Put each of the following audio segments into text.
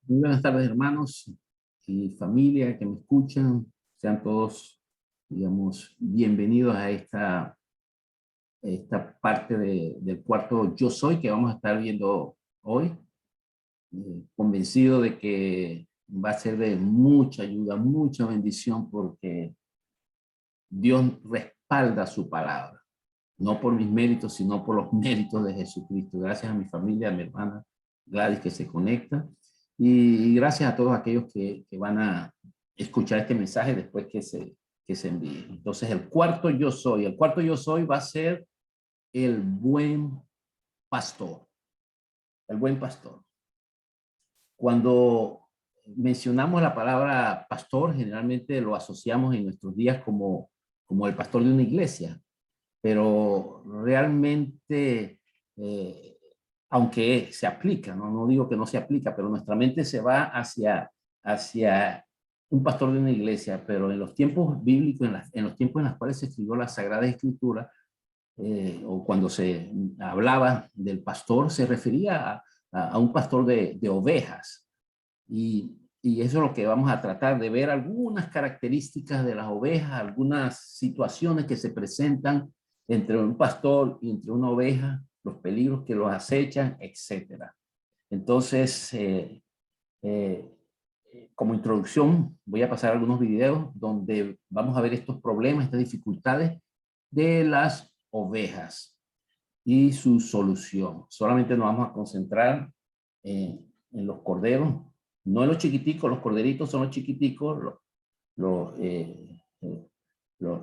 Muy buenas tardes, hermanos y familia que me escuchan. Sean todos, digamos, bienvenidos a esta parte del cuarto Yo Soy que vamos a estar viendo hoy. Convencido de que va a ser de mucha ayuda, mucha bendición, porque Dios respalda su palabra. No por mis méritos, sino por los méritos de Jesucristo. Gracias a mi familia, a mi hermana Gladys que se conecta. Y gracias a todos aquellos que van a escuchar este mensaje después que se envíe. Entonces, el cuarto yo soy va a ser el buen pastor. El buen pastor. Cuando mencionamos la palabra pastor, generalmente lo asociamos en nuestros días como el pastor de una iglesia. Pero realmente, aunque se aplica, no digo que no se aplica, pero nuestra mente se va hacia un pastor de una iglesia, pero en los tiempos bíblicos, en los tiempos en los cuales se escribió la Sagrada Escritura, o cuando se hablaba del pastor, se refería a un pastor de ovejas. Y eso es lo que vamos a tratar de ver, algunas características de las ovejas, algunas situaciones que se presentan entre un pastor y entre una oveja, los peligros que los acechan, etc. Entonces, como introducción, voy a pasar algunos videos donde vamos a ver estos problemas, estas dificultades de las ovejas y su solución. Solamente nos vamos a concentrar en los corderos, no en los chiquiticos. Los corderitos son los chiquiticos,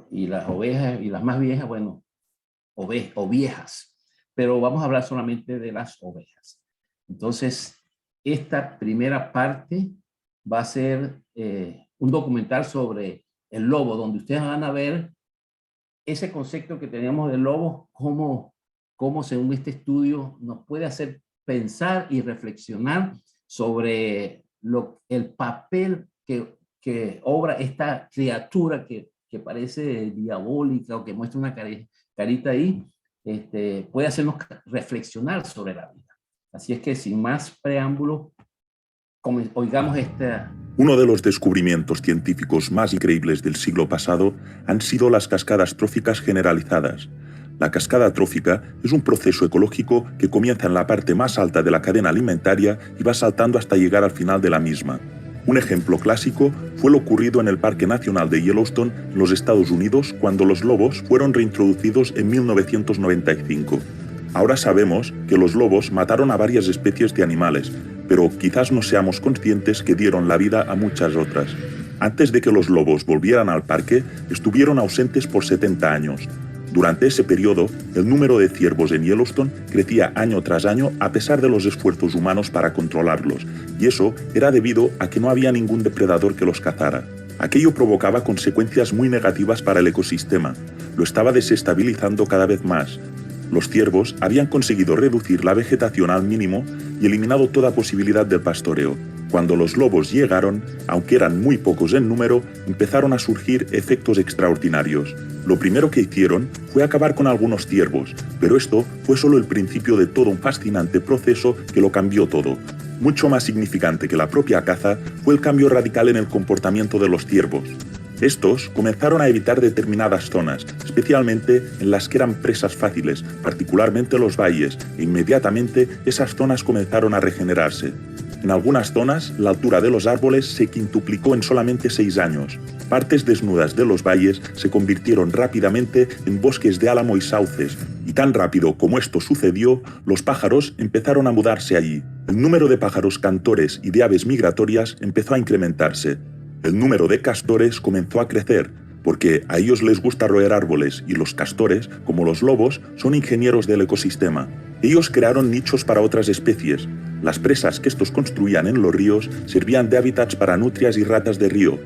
y las ovejas y las más viejas, bueno, viejas, pero vamos a hablar solamente de las ovejas. Entonces, esta primera parte va a ser un documental sobre el lobo, donde ustedes van a ver ese concepto que teníamos del lobo, cómo según este estudio nos puede hacer pensar y reflexionar sobre el papel que obra esta criatura que parece diabólica o que muestra una carita ahí, puede hacernos reflexionar sobre la vida. Así es que sin más preámbulo, oigamos esta. Uno de los descubrimientos científicos más increíbles del siglo pasado han sido las cascadas tróficas generalizadas. La cascada trófica es un proceso ecológico que comienza en la parte más alta de la cadena alimentaria y va saltando hasta llegar al final de la misma. Un ejemplo clásico fue lo ocurrido en el Parque Nacional de Yellowstone, en los Estados Unidos, cuando los lobos fueron reintroducidos en 1995. Ahora sabemos que los lobos mataron a varias especies de animales, pero quizás no seamos conscientes que dieron la vida a muchas otras. Antes de que los lobos volvieran al parque, estuvieron ausentes por 70 años. Durante ese periodo, el número de ciervos en Yellowstone crecía año tras año a pesar de los esfuerzos humanos para controlarlos, y eso era debido a que no había ningún depredador que los cazara. Aquello provocaba consecuencias muy negativas para el ecosistema. Lo estaba desestabilizando cada vez más. Los ciervos habían conseguido reducir la vegetación al mínimo y eliminado toda posibilidad del pastoreo. Cuando los lobos llegaron, aunque eran muy pocos en número, empezaron a surgir efectos extraordinarios. Lo primero que hicieron fue acabar con algunos ciervos, pero esto fue solo el principio de todo un fascinante proceso que lo cambió todo. Mucho más significante que la propia caza fue el cambio radical en el comportamiento de los ciervos. Estos comenzaron a evitar determinadas zonas, especialmente en las que eran presas fáciles, particularmente los valles, e inmediatamente esas zonas comenzaron a regenerarse. En algunas zonas, la altura de los árboles se quintuplicó en solamente 6 años. Partes desnudas de los valles se convirtieron rápidamente en bosques de álamo y sauces, y tan rápido como esto sucedió, los pájaros empezaron a mudarse allí. El número de pájaros cantores y de aves migratorias empezó a incrementarse. El número de castores comenzó a crecer, porque a ellos les gusta roer árboles, y los castores, como los lobos, son ingenieros del ecosistema. Ellos crearon nichos para otras especies. Las presas que estos construían en los ríos servían de hábitats para nutrias y ratas de río,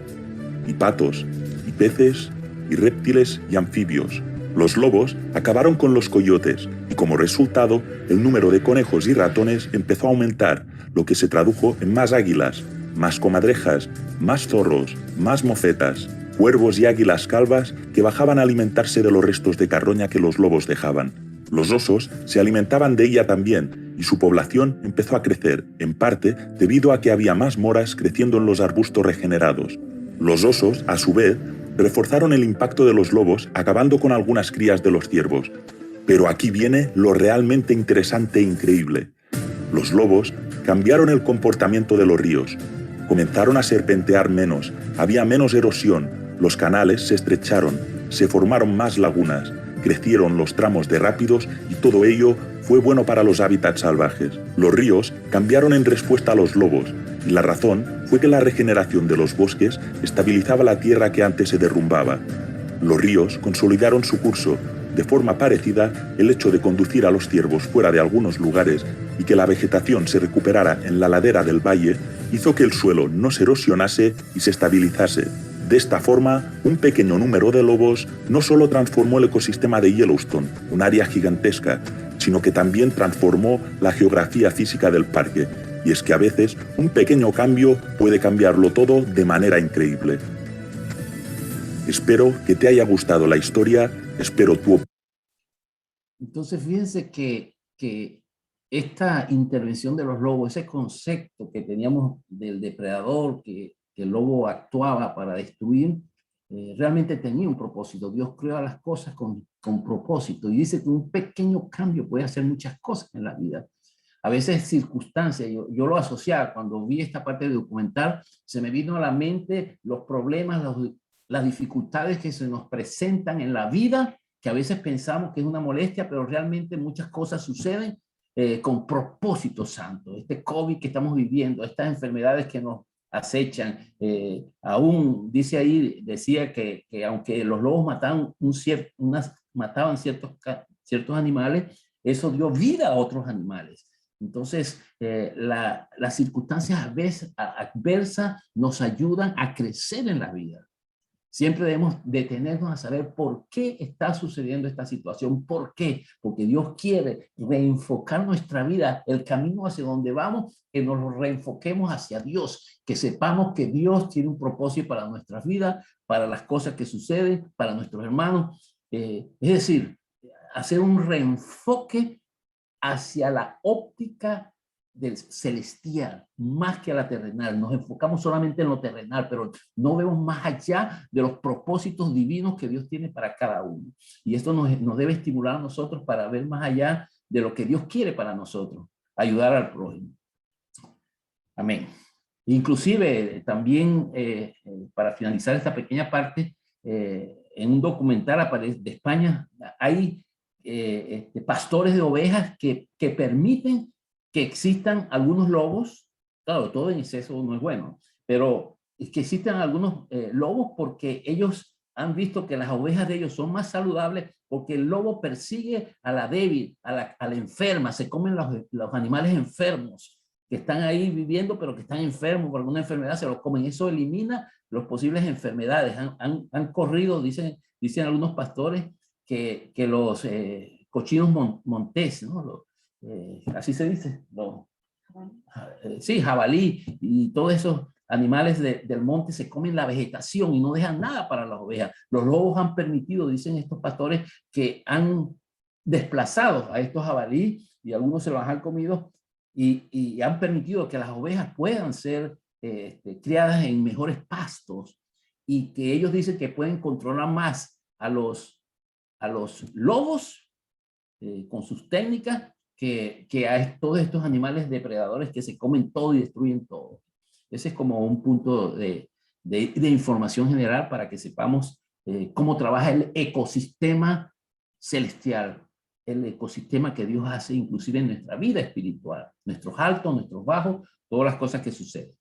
y patos, y peces, y reptiles y anfibios. Los lobos acabaron con los coyotes, y como resultado, el número de conejos y ratones empezó a aumentar, lo que se tradujo en más águilas, más comadrejas, más zorros, más mofetas, cuervos y águilas calvas que bajaban a alimentarse de los restos de carroña que los lobos dejaban. Los osos se alimentaban de ella también y su población empezó a crecer, en parte debido a que había más moras creciendo en los arbustos regenerados. Los osos, a su vez, reforzaron el impacto de los lobos, acabando con algunas crías de los ciervos. Pero aquí viene lo realmente interesante e increíble. Los lobos cambiaron el comportamiento de los ríos. Comenzaron a serpentear menos, había menos erosión, los canales se estrecharon, se formaron más lagunas, crecieron los tramos de rápidos y todo ello fue bueno para los hábitats salvajes. Los ríos cambiaron en respuesta a los lobos y la razón fue que la regeneración de los bosques estabilizaba la tierra que antes se derrumbaba. Los ríos consolidaron su curso. De forma parecida, el hecho de conducir a los ciervos fuera de algunos lugares y que la vegetación se recuperara en la ladera del valle hizo que el suelo no se erosionase y se estabilizase. De esta forma, un pequeño número de lobos no solo transformó el ecosistema de Yellowstone, un área gigantesca, sino que también transformó la geografía física del parque. Y es que a veces un pequeño cambio puede cambiarlo todo de manera increíble. Espero que te haya gustado la historia, espero tu opinión. Entonces, fíjense que esta intervención de los lobos, ese concepto que teníamos del depredador, que el lobo actuaba para destruir, realmente tenía un propósito. Dios creó las cosas con propósito y dice que un pequeño cambio puede hacer muchas cosas en la vida. A veces circunstancias, yo lo asociaba cuando vi esta parte de documental, se me vino a la mente los problemas, las dificultades que se nos presentan en la vida, que a veces pensamos que es una molestia, pero realmente muchas cosas suceden con propósito santo. Este COVID que estamos viviendo, estas enfermedades que nos acechan, aún dice ahí, decía que aunque los lobos mataban ciertos animales, eso dio vida a otros animales. Entonces, las circunstancias adversas nos ayudan a crecer en la vida. Siempre debemos detenernos a saber por qué está sucediendo esta situación. ¿Por qué? Porque Dios quiere reenfocar nuestra vida, el camino hacia donde vamos, que nos lo reenfoquemos hacia Dios, que sepamos que Dios tiene un propósito para nuestras vidas, para las cosas que suceden, para nuestros hermanos. Es decir, hacer un reenfoque hacia la óptica del celestial, más que a la terrenal. Nos enfocamos solamente en lo terrenal, pero no vemos más allá de los propósitos divinos que Dios tiene para cada uno. Y esto nos debe estimular a nosotros para ver más allá de lo que Dios quiere para nosotros, ayudar al prójimo. Amén. Inclusive, también, para finalizar esta pequeña parte, en un documental de España, hay pastores de ovejas que permiten que existan algunos lobos. Claro, todo en exceso no es bueno, pero es que existan algunos lobos porque ellos han visto que las ovejas de ellos son más saludables, porque el lobo persigue a la débil, a la enferma, se comen los animales enfermos que están ahí viviendo, pero que están enfermos por alguna enfermedad, se los comen. Eso elimina las posibles enfermedades. Han corrido, dicen algunos pastores, que los cochinos montés, ¿no? Así se dice, sí, jabalí y todos esos animales del monte se comen la vegetación y no dejan nada para las ovejas. Los lobos han permitido, dicen estos pastores, que han desplazado a estos jabalí y algunos se los han comido y han permitido que las ovejas puedan ser criadas en mejores pastos y que ellos dicen que pueden controlar más a los lobos con sus técnicas que a todos estos animales depredadores que se comen todo y destruyen todo. Ese es como un punto de información general para que sepamos cómo trabaja el ecosistema celestial, el ecosistema que Dios hace inclusive en nuestra vida espiritual, nuestros altos, nuestros bajos, todas las cosas que suceden.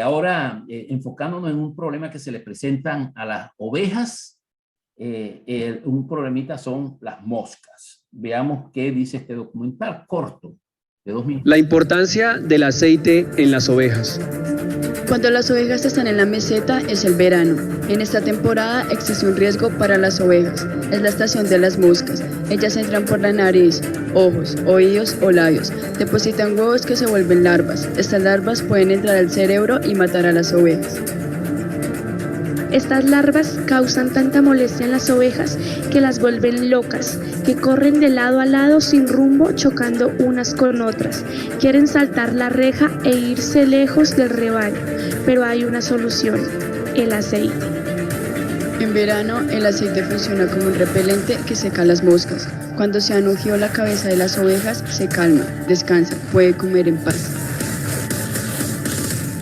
Ahora, enfocándonos en un problema que se le presentan a las ovejas, un problemita son las moscas. Veamos qué dice este documental corto de 2 minutos. La importancia del aceite en las ovejas. Cuando las ovejas están en la meseta es el verano. En esta temporada existe un riesgo para las ovejas. Es la estación de las moscas. Ellas entran por la nariz, ojos, oídos o labios. Depositan huevos que se vuelven larvas. Estas larvas pueden entrar al cerebro y matar a las ovejas. Estas larvas causan tanta molestia en las ovejas que las vuelven locas, que corren de lado a lado sin rumbo, chocando unas con otras. Quieren saltar la reja e irse lejos del rebaño, pero hay una solución: el aceite. En verano, el aceite funciona como un repelente que seca las moscas. Cuando se anujió la cabeza de las ovejas, se calma, descansa, puede comer en paz.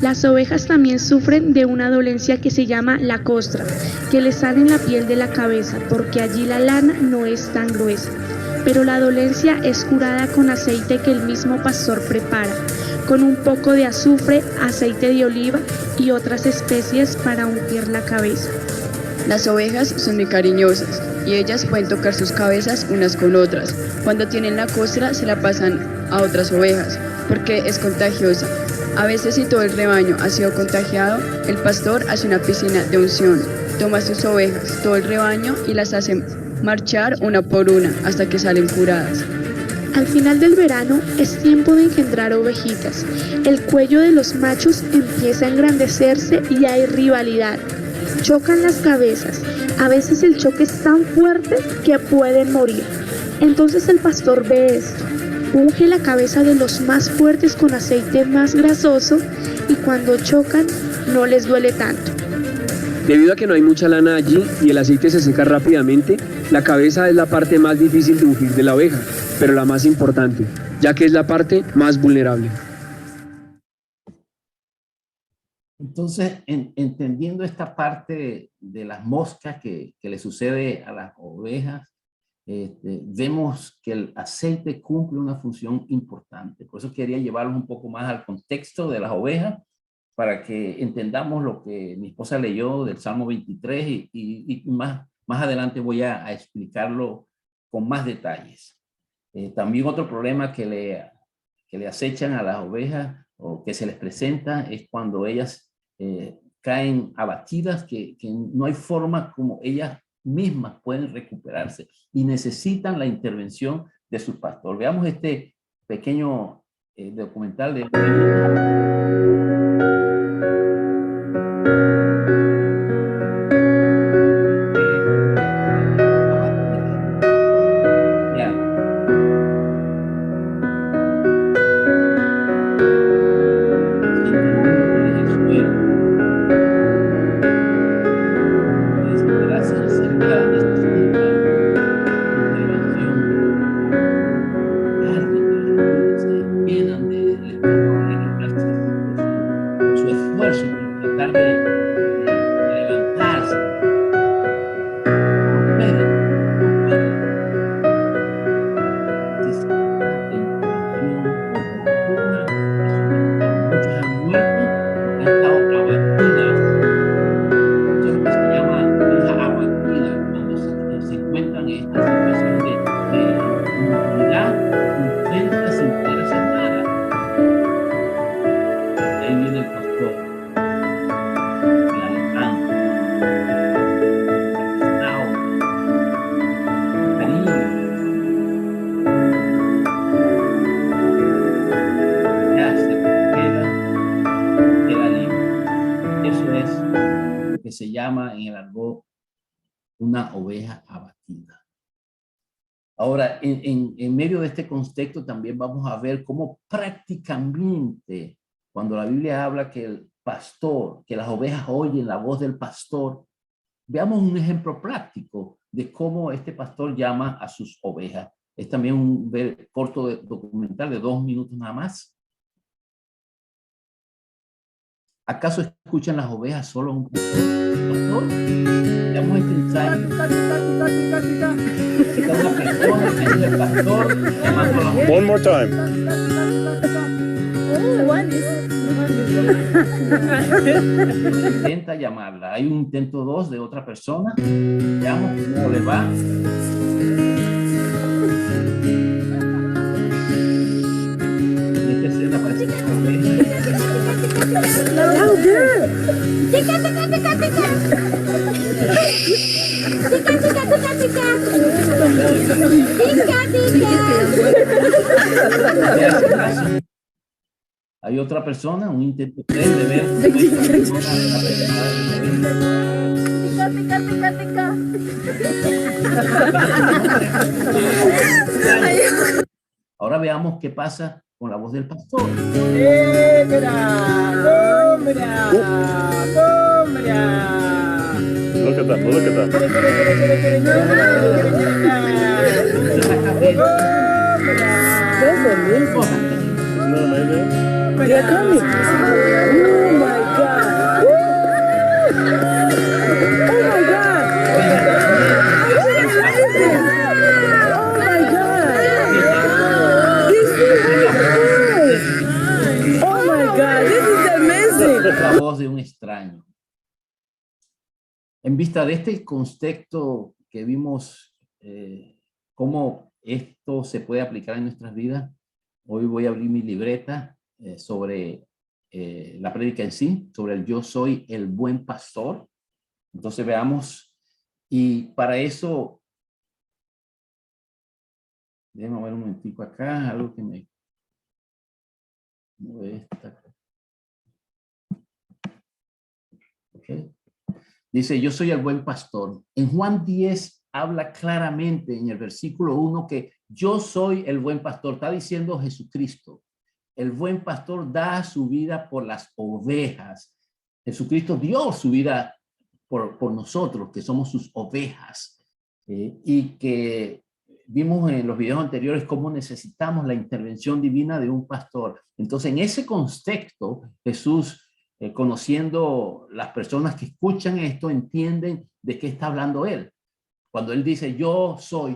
Las ovejas también sufren de una dolencia que se llama la costra, que les sale en la piel de la cabeza, porque allí la lana no es tan gruesa. Pero la dolencia es curada con aceite que el mismo pastor prepara, con un poco de azufre, aceite de oliva y otras especies para ungir la cabeza. Las ovejas son muy cariñosas y ellas pueden tocar sus cabezas unas con otras. Cuando tienen la costra se la pasan a otras ovejas porque es contagiosa. A veces, si todo el rebaño ha sido contagiado, el pastor hace una piscina de unción, toma sus ovejas, todo el rebaño, y las hace marchar una por una hasta que salen curadas. Al final del verano es tiempo de engendrar ovejitas. El cuello de los machos empieza a engrandecerse y hay rivalidad. Chocan las cabezas. A veces el choque es tan fuerte que pueden morir. Entonces el pastor ve esto. Unge la cabeza de los más fuertes con aceite más grasoso y cuando chocan no les duele tanto. Debido a que no hay mucha lana allí y el aceite se seca rápidamente, la cabeza es la parte más difícil de ungir de la oveja, pero la más importante, ya que es la parte más vulnerable. Entonces, entendiendo esta parte de las moscas que le sucede a las ovejas, vemos que el aceite cumple una función importante. Por eso quería llevarlos un poco más al contexto de las ovejas, para que entendamos lo que mi esposa leyó del Salmo 23 y más adelante voy a explicarlo con más detalles. También otro problema que le acechan a las ovejas o que se les presenta es cuando ellas caen abatidas, que no hay forma como ellas mismas pueden recuperarse y necesitan la intervención de su pastor. Veamos este pequeño documental de se llama en el argot una oveja abatida. Ahora, en medio de este contexto también vamos a ver cómo prácticamente, cuando la Biblia habla que el pastor, que las ovejas oyen la voz del pastor, veamos un ejemplo práctico de cómo este pastor llama a sus ovejas. Es también un corto documental de 2 minutos nada más. ¿Acaso escuchan las ovejas solo un pastor? Veamos este ensayo. Una persona que es el pastor llamando a la oveja. One more time. Intenta llamarla. Hay un intento 2 de otra persona. Veamos cómo le va. En esta escena parece que la oveja. ¿Hay otra persona? Un intento de ver. Ahora veamos qué pasa con la voz del pastor. They're coming. Oh my God. Oh my God. Oh my God. This is good. Oh my God. This is amazing. La voz de un extraño. En vista de este contexto que vimos, cómo esto se puede aplicar en nuestras vidas, hoy voy a abrir mi libreta sobre la prédica en sí, sobre el yo soy el buen pastor. Entonces veamos, y para eso, déjenme ver un momentico acá, algo que me... Okay. Dice, yo soy el buen pastor. En Juan 10 habla claramente en el versículo 1 que yo soy el buen pastor. Está diciendo Jesucristo. El buen pastor da su vida por las ovejas. Jesucristo dio su vida por nosotros, que somos sus ovejas. Y que vimos en los videos anteriores cómo necesitamos la intervención divina de un pastor. Entonces, en ese contexto, Jesús, conociendo las personas que escuchan esto, entienden de qué está hablando él. Cuando él dice, yo soy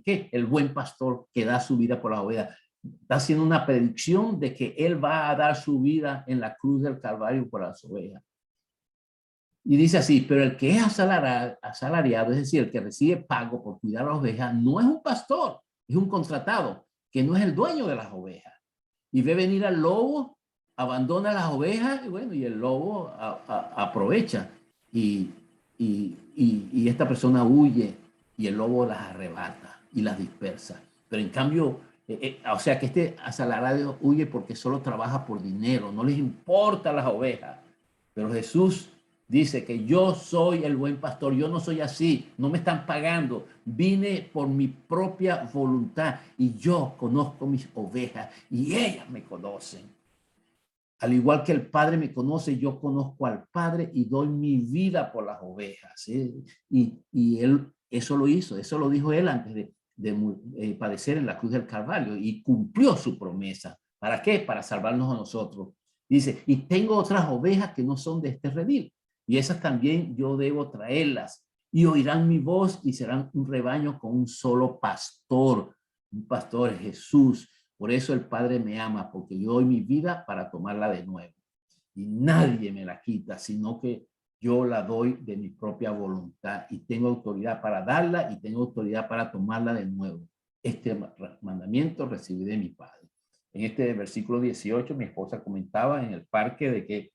¿qué? El buen pastor que da su vida por las ovejas. Está haciendo una predicción de que él va a dar su vida en la cruz del Calvario por las ovejas. Y dice así, pero el que es asalariado, es decir, el que recibe pago por cuidar a las ovejas, no es un pastor, es un contratado, que no es el dueño de las ovejas. Y ve venir al lobo, abandona las ovejas, y bueno, y el lobo aprovecha. Y esta persona huye, y el lobo las arrebata y las dispersa. Pero en cambio, o sea que este asalariado huye porque solo trabaja por dinero, no les importa las ovejas. Pero Jesús dice que yo soy el buen pastor, yo no soy así, no me están pagando, vine por mi propia voluntad y yo conozco mis ovejas y ellas me conocen. Al igual que el Padre me conoce, yo conozco al Padre y doy mi vida por las ovejas. Y él eso lo hizo, eso lo dijo él antes de padecer en la cruz del Calvario y cumplió su promesa. ¿Para qué? Para salvarnos a nosotros. Dice, y tengo otras ovejas que no son de este redil. Y esas también yo debo traerlas. Y oirán mi voz y serán un rebaño con un solo pastor. Un pastor es Jesús. Por eso el Padre me ama, porque yo doy mi vida para tomarla de nuevo. Y nadie me la quita, sino que yo la doy de mi propia voluntad. Y tengo autoridad para darla y tengo autoridad para tomarla de nuevo. Este mandamiento recibí de mi Padre. En este versículo 18, mi esposa comentaba en el parque de que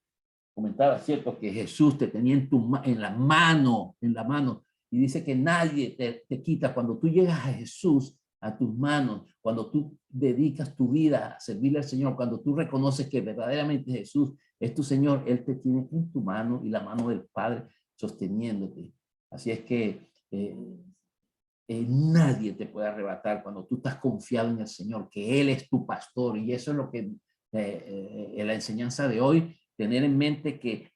comentaba, cierto, que Jesús te tenía en la mano, y dice que nadie te quita. Cuando tú llegas a Jesús, a tus manos, cuando tú dedicas tu vida a servirle al Señor, cuando tú reconoces que verdaderamente Jesús es tu Señor, Él te tiene en tu mano y la mano del Padre sosteniéndote. Así es que nadie te puede arrebatar cuando tú estás confiado en el Señor, que Él es tu pastor. Y eso es lo que la enseñanza de hoy, tener en mente que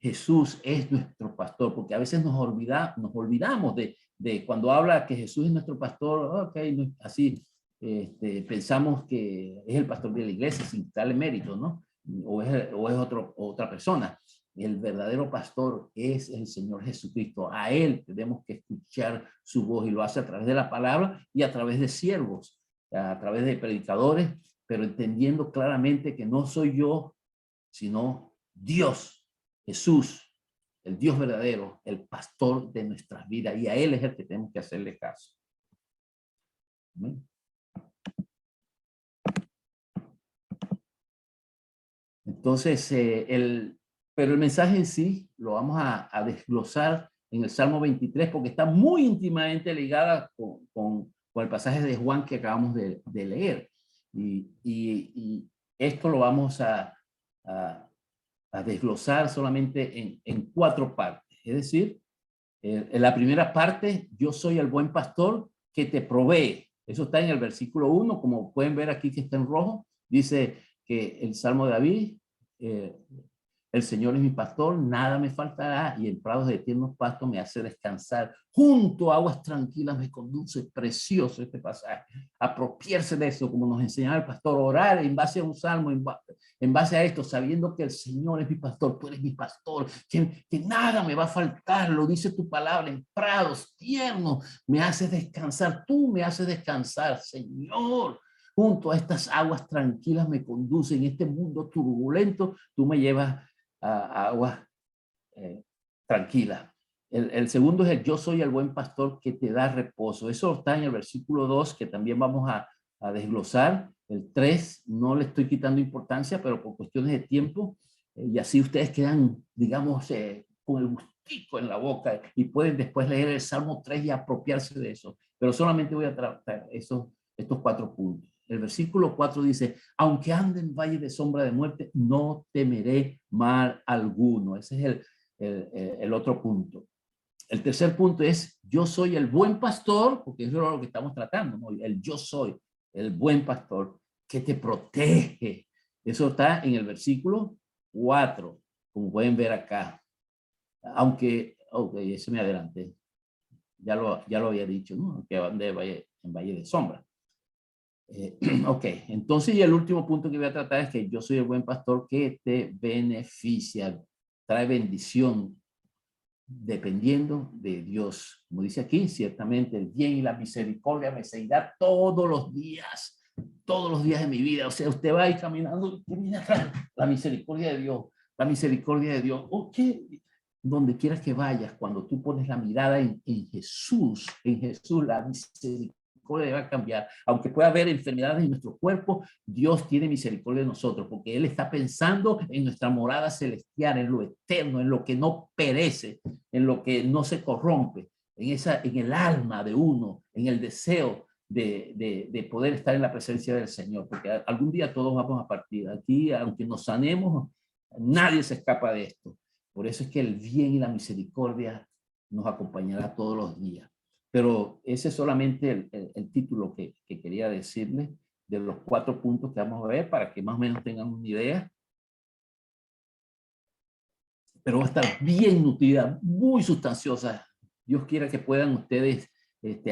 Jesús es nuestro pastor, porque a veces nos olvidamos de cuando habla que Jesús es nuestro pastor, okay, así pensamos que es el pastor de la iglesia sin darle mérito, ¿no? O es otra persona. El verdadero pastor es el Señor Jesucristo. A Él tenemos que escuchar su voz y lo hace a través de la palabra y a través de siervos, a través de predicadores, pero entendiendo claramente que no soy yo, sino Dios, Jesús, el Dios verdadero, el pastor de nuestras vidas, y a Él es el que tenemos que hacerle caso. ¿Amén? Entonces, pero el mensaje en sí lo vamos a desglosar en el Salmo 23 porque está muy íntimamente ligada con el pasaje de Juan que acabamos de leer. Y esto lo vamos a desglosar solamente en 4 partes. Es decir, en la primera parte, yo soy el buen pastor que te provee. Eso está en el versículo 1, como pueden ver aquí que está en rojo. Dice que el Salmo de David, el Señor es mi pastor, nada me faltará, y en prados de tiernos pastos me hace descansar. Junto a aguas tranquilas me conduce. Precioso este pasaje. Apropiarse de eso, como nos enseñaba el pastor, orar en base a un salmo, en base a esto, sabiendo que el Señor es mi pastor, tú eres mi pastor, que nada me va a faltar, lo dice tu palabra, en prados tiernos me haces descansar, tú me haces descansar, Señor. Junto a estas aguas tranquilas me conduce. En este mundo turbulento, tú me llevas a aguas tranquilas. El segundo es el yo soy el buen pastor que te da reposo. Eso está en el versículo 2, que también vamos a desglosar. El 3 no le estoy quitando importancia, pero por cuestiones de tiempo, y así ustedes quedan, digamos, con el gustico en la boca y pueden después leer el Salmo 3 y apropiarse de eso. Pero solamente voy a tratar estos 4 puntos. El versículo 4 dice, aunque ande en valle de sombra de muerte, no temeré mal alguno. Ese es el otro punto. El tercer punto es, yo soy el buen pastor, porque eso es lo que estamos tratando, ¿no? El yo soy el buen pastor que te protege. Eso está en el versículo 4, como pueden ver acá. Aunque, ese me adelanté. Ya lo había dicho, ¿no? Que ande en valle de sombra. Ok, entonces y el último punto que voy a tratar es que yo soy el buen pastor que te beneficia, trae bendición, dependiendo de Dios. Como dice aquí, ciertamente el bien y la misericordia me seguirá todos los días de mi vida. O sea, usted va ahí caminando, la misericordia de Dios, la misericordia de Dios. Ok, donde quieras que vayas, cuando tú pones la mirada en Jesús, la misericordia va a cambiar. Aunque pueda haber enfermedades en nuestro cuerpo, Dios tiene misericordia de nosotros, porque Él está pensando en nuestra morada celestial, en lo eterno, en lo que no perece, en lo que no se corrompe, en el alma de uno, en el deseo de poder estar en la presencia del Señor, porque algún día todos vamos a partir. Aquí, aunque nos sanemos, nadie se escapa de esto. Por eso es que el bien y la misericordia nos acompañará todos los días. Pero ese es solamente el título que quería decirles de los 4 puntos que vamos a ver para que más o menos tengan una idea. Pero va a estar bien nutrida, muy sustanciosa. Dios quiera que puedan ustedes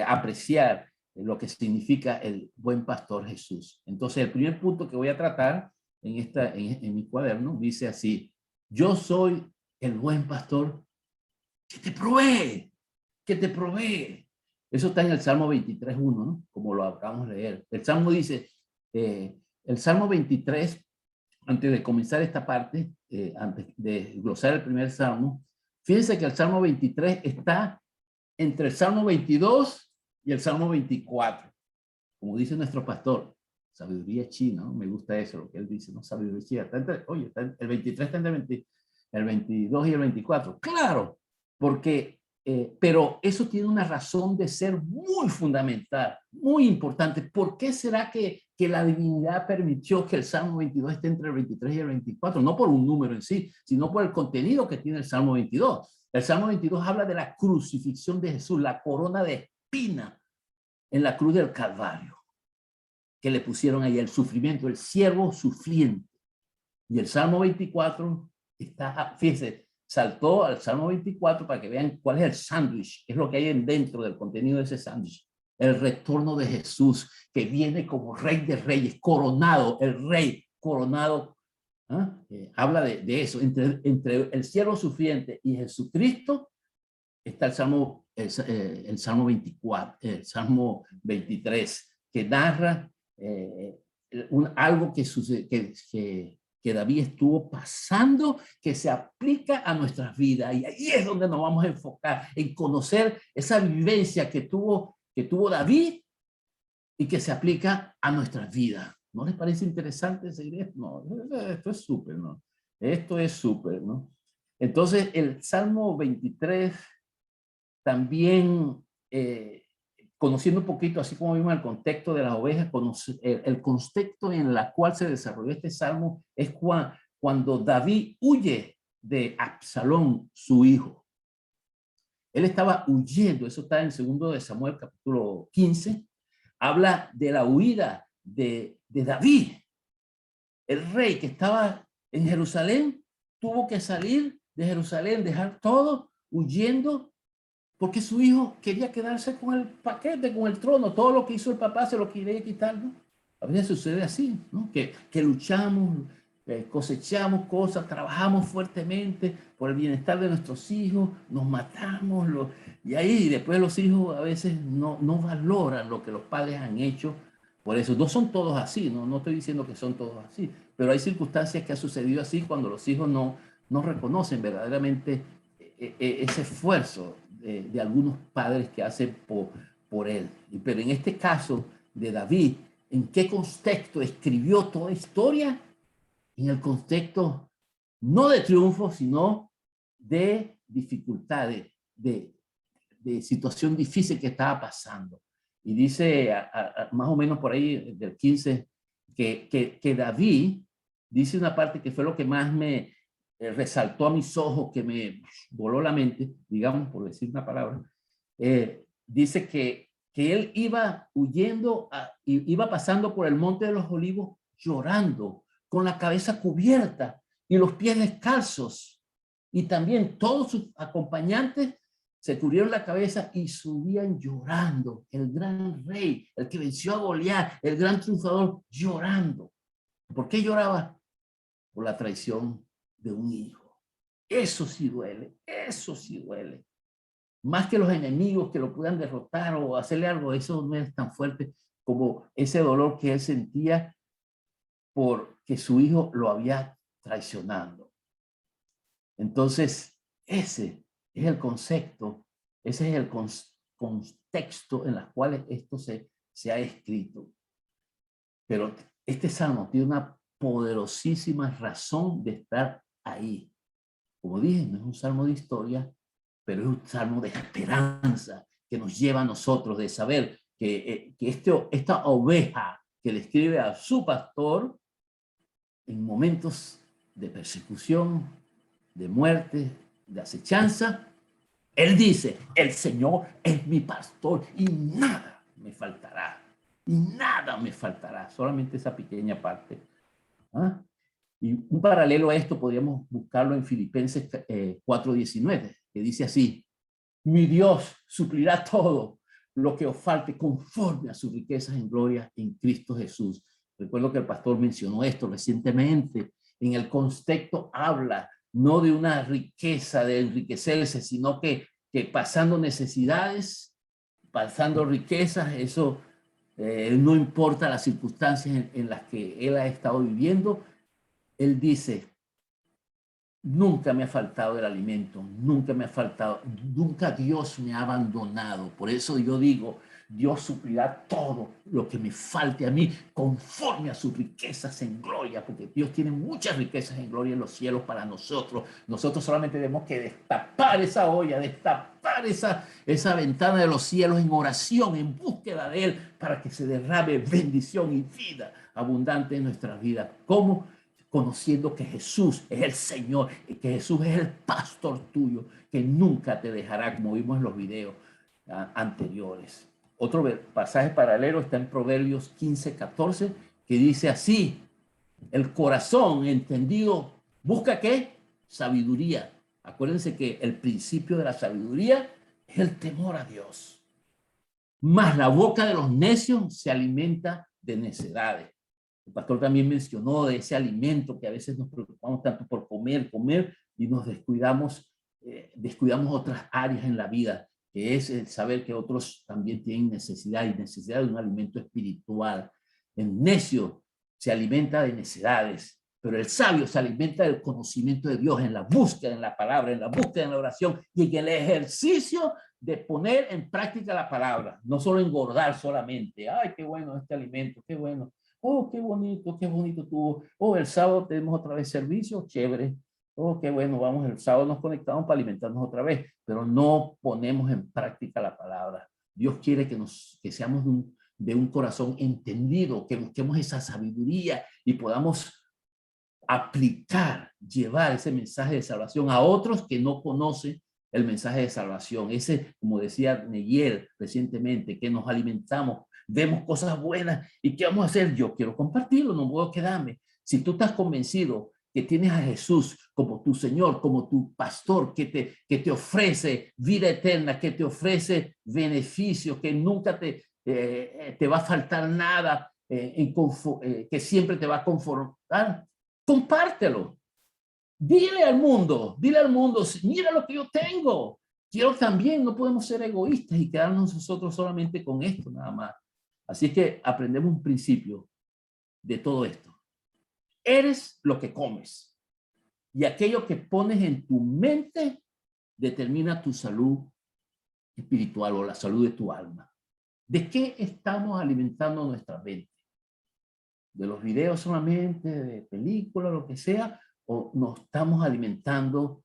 apreciar lo que significa el buen pastor Jesús. Entonces, el primer punto que voy a tratar en mi cuaderno dice así: yo soy el buen pastor que te provee, que te provee. Eso está en el Salmo 23.1, ¿no? Como lo acabamos de leer. El Salmo dice, el Salmo 23, antes de comenzar esta parte, antes de glosar el primer Salmo, fíjense que el Salmo 23 está entre el Salmo 22 y el Salmo 24. Como dice nuestro pastor, sabiduría china, ¿no? Me gusta eso, lo que él dice, ¿no? Sabiduría china. El 23 está entre el 22 y el 24. Claro, porque... pero eso tiene una razón de ser muy fundamental, muy importante. ¿Por qué será que la divinidad permitió que el Salmo 22 esté entre el 23 y el 24? No por un número en sí, sino por el contenido que tiene el Salmo 22. El Salmo 22 habla de la crucifixión de Jesús, la corona de espina en la cruz del Calvario, que le pusieron ahí, el sufrimiento, el siervo sufriente. Y el Salmo 24 está, fíjense, saltó al Salmo 24 para que vean cuál es el sándwich, qué es lo que hay dentro del contenido de ese sándwich. El retorno de Jesús, que viene como Rey de Reyes, coronado, el Rey coronado. Habla de eso. Entre el siervo sufriente y Jesucristo está el Salmo 24, el Salmo 23, que narra algo que sucede, que David estuvo pasando, que se aplica a nuestras vidas. Y ahí es donde nos vamos a enfocar, en conocer esa vivencia que tuvo David y que se aplica a nuestras vidas. ¿No les parece interesante esa idea? No, esto es súper, ¿no? Esto es súper, ¿no? Entonces, el Salmo 23 también conociendo un poquito, así como vimos el contexto de las ovejas, el contexto en el cual se desarrolló este salmo es cuando David huye de Absalón, su hijo. Él estaba huyendo, eso está en 2 de Samuel, capítulo 15, habla de la huida de David. El rey que estaba en Jerusalén tuvo que salir de Jerusalén, dejar todo, huyendo, porque su hijo quería quedarse con el paquete, con el trono. Todo lo que hizo el papá se lo quería quitar, ¿no? A veces sucede así, ¿no? Que luchamos, cosechamos cosas, trabajamos fuertemente por el bienestar de nuestros hijos, nos matamos, y ahí después los hijos a veces no valoran lo que los padres han hecho. Por eso no son todos así, no estoy diciendo que son todos así, pero hay circunstancias que ha sucedido así cuando los hijos no reconocen verdaderamente ese esfuerzo de algunos padres que hacen por él. Pero en este caso de David, ¿en qué contexto escribió toda historia? En el contexto no de triunfo, sino de dificultades, de situación difícil que estaba pasando. Y dice más o menos por ahí del 15 que David dice una parte que fue lo que más me resaltó a mis ojos, que me voló la mente, digamos, por decir una palabra. Dice que él iba huyendo, iba pasando por el monte de los olivos llorando, con la cabeza cubierta y los pies descalzos. Y también todos sus acompañantes se cubrieron la cabeza y subían llorando. El gran rey, el que venció a Goliat, el gran triunfador, llorando. ¿Por qué lloraba? Por la traición de un hijo. Eso sí duele, eso sí duele. Más que los enemigos que lo puedan derrotar o hacerle algo, eso no es tan fuerte como ese dolor que él sentía porque su hijo lo había traicionado. Entonces, ese es el concepto, ese es el contexto en el cual esto se ha escrito. Pero este salmo tiene una poderosísima razón de estar ahí. Como dije, no es un salmo de historia, pero es un salmo de esperanza que nos lleva a nosotros de saber que esta oveja que le escribe a su pastor en momentos de persecución, de muerte, de acechanza, él dice, el Señor es mi pastor y nada me faltará. Y nada me faltará, solamente esa pequeña parte. ¿Ah? Y un paralelo a esto podríamos buscarlo en Filipenses 4:19, que dice así, mi Dios suplirá todo lo que os falte conforme a sus riquezas en gloria en Cristo Jesús. Recuerdo que el pastor mencionó esto recientemente. En el contexto habla no de una riqueza de enriquecerse, sino que pasando necesidades, pasando riquezas, eso no importa las circunstancias en las que él ha estado viviendo. Él dice, nunca me ha faltado el alimento, nunca me ha faltado, nunca Dios me ha abandonado. Por eso yo digo, Dios suplirá todo lo que me falte a mí conforme a sus riquezas en gloria, porque Dios tiene muchas riquezas en gloria en los cielos para nosotros. Nosotros solamente tenemos que destapar esa olla, destapar esa ventana de los cielos en oración, en búsqueda de Él, para que se derrame bendición y vida abundante en nuestra vida. ¿Cómo? Conociendo que Jesús es el Señor, y que Jesús es el pastor tuyo, que nunca te dejará, como vimos en los videos anteriores. Otro pasaje paralelo está en Proverbios 15:14, que dice así, el corazón entendido busca ¿qué? Sabiduría. Acuérdense que el principio de la sabiduría es el temor a Dios. Mas la boca de los necios se alimenta de necedades. El pastor también mencionó de ese alimento que a veces nos preocupamos tanto por comer y nos descuidamos otras áreas en la vida, que es el saber que otros también tienen necesidad de un alimento espiritual. El necio se alimenta de necedades, pero el sabio se alimenta del conocimiento de Dios en la búsqueda, en la palabra, en la búsqueda, en la oración y en el ejercicio de poner en práctica la palabra, no solo engordar solamente. Ay, qué bueno este alimento, qué bueno. Oh, qué bonito tuvo. Oh, el sábado tenemos otra vez servicio, chévere. Oh, qué bueno, vamos, el sábado nos conectamos para alimentarnos otra vez, pero no ponemos en práctica la palabra. Dios quiere que seamos de un corazón entendido, que busquemos esa sabiduría y podamos aplicar, llevar ese mensaje de salvación a otros que no conocen el mensaje de salvación. Ese, como decía Neyer recientemente, que nos alimentamos, vemos cosas buenas y ¿qué vamos a hacer? Yo quiero compartirlo, no puedo quedarme. Si tú estás convencido que tienes a Jesús como tu Señor, como tu pastor, que te ofrece vida eterna, que te ofrece beneficio, que nunca te va a faltar nada, que siempre te va a confortar, compártelo. Dile al mundo, mira lo que yo tengo. Quiero también, no podemos ser egoístas y quedarnos nosotros solamente con esto nada más. Así que aprendemos un principio de todo esto. Eres lo que comes. Y aquello que pones en tu mente determina tu salud espiritual o la salud de tu alma. ¿De qué estamos alimentando nuestra mente? ¿De los videos solamente, de películas, lo que sea? ¿O nos estamos alimentando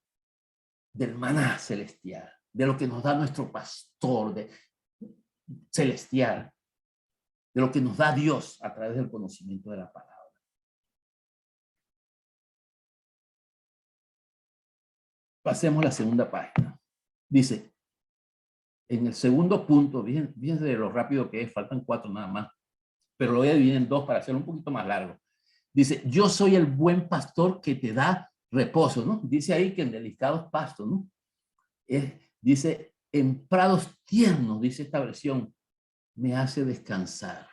del maná celestial, de lo que nos da nuestro pastor celestial, de lo que nos da Dios a través del conocimiento de la palabra? Pasemos a la segunda página. Dice, en el segundo punto, fíjense de lo rápido que es, faltan 4 nada más, pero lo voy a dividir en 2 para hacerlo un poquito más largo. Dice, yo soy el buen pastor que te da reposo, ¿no? Dice ahí que en delicados pastos, ¿no? Dice, en prados tiernos, dice esta versión, me hace descansar.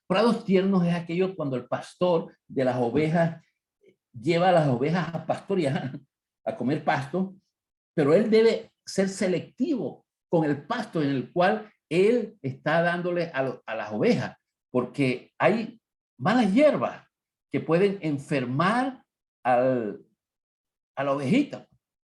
Prados tiernos es aquello cuando el pastor de las ovejas lleva a las ovejas a pastorear, a comer pasto, pero él debe ser selectivo con el pasto en el cual él está dándole a las ovejas, porque hay malas hierbas que pueden enfermar a la ovejita.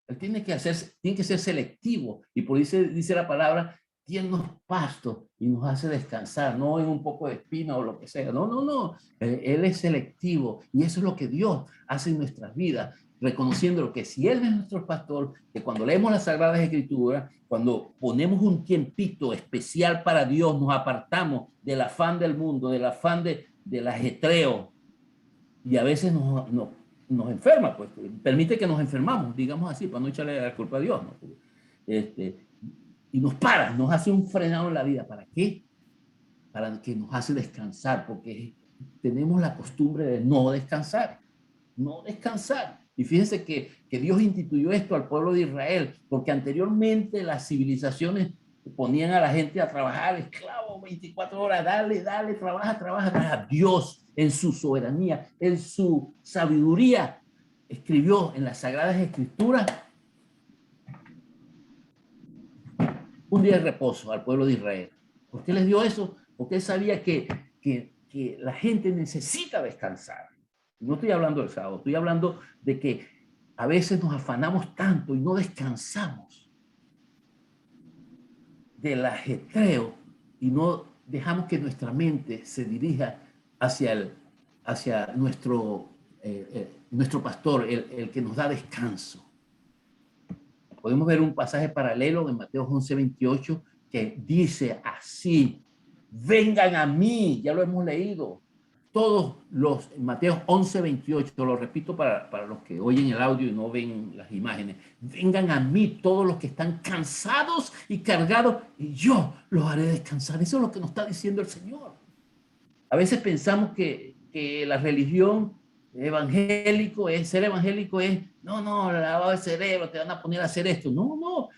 Él tiene que ser selectivo, y por eso dice la palabra, tiernos pastos, y nos hace descansar, no en un poco de espina o lo que sea. No. Él es selectivo, y eso es lo que Dios hace en nuestras vidas, reconociendo que si Él es nuestro pastor, que cuando leemos las Sagradas Escrituras, cuando ponemos un tiempito especial para Dios, nos apartamos del afán del mundo, del afán del ajetreo, y a veces nos enferma, pues permite que nos enfermamos, digamos así, para no echarle la culpa a Dios, ¿no? Y nos hace un frenado en la vida. ¿Para qué? Para que nos hace descansar, porque tenemos la costumbre de no descansar. Y fíjense que Dios instituyó esto al pueblo de Israel, porque anteriormente las civilizaciones ponían a la gente a trabajar, esclavo, 24 horas, dale, trabaja. Dios, en su soberanía, en su sabiduría, escribió en las Sagradas Escrituras un día de reposo al pueblo de Israel. ¿Por qué les dio eso? Porque Él sabía que la gente necesita descansar. No estoy hablando del sábado, estoy hablando de que a veces nos afanamos tanto y no descansamos del ajetreo y no dejamos que nuestra mente se dirija hacia nuestro pastor, el que nos da descanso. Podemos ver un pasaje paralelo en Mateo 11:28 que dice así: vengan a mí, ya lo hemos leído. Todos los, Mateo 11:28, lo repito para los que oyen el audio y no ven las imágenes. Vengan a mí todos los que están cansados y cargados, y yo los haré descansar. Eso es lo que nos está diciendo el Señor. A veces pensamos que la religión ser evangélico es, no, lavado de cerebro, te van a poner a hacer esto. No,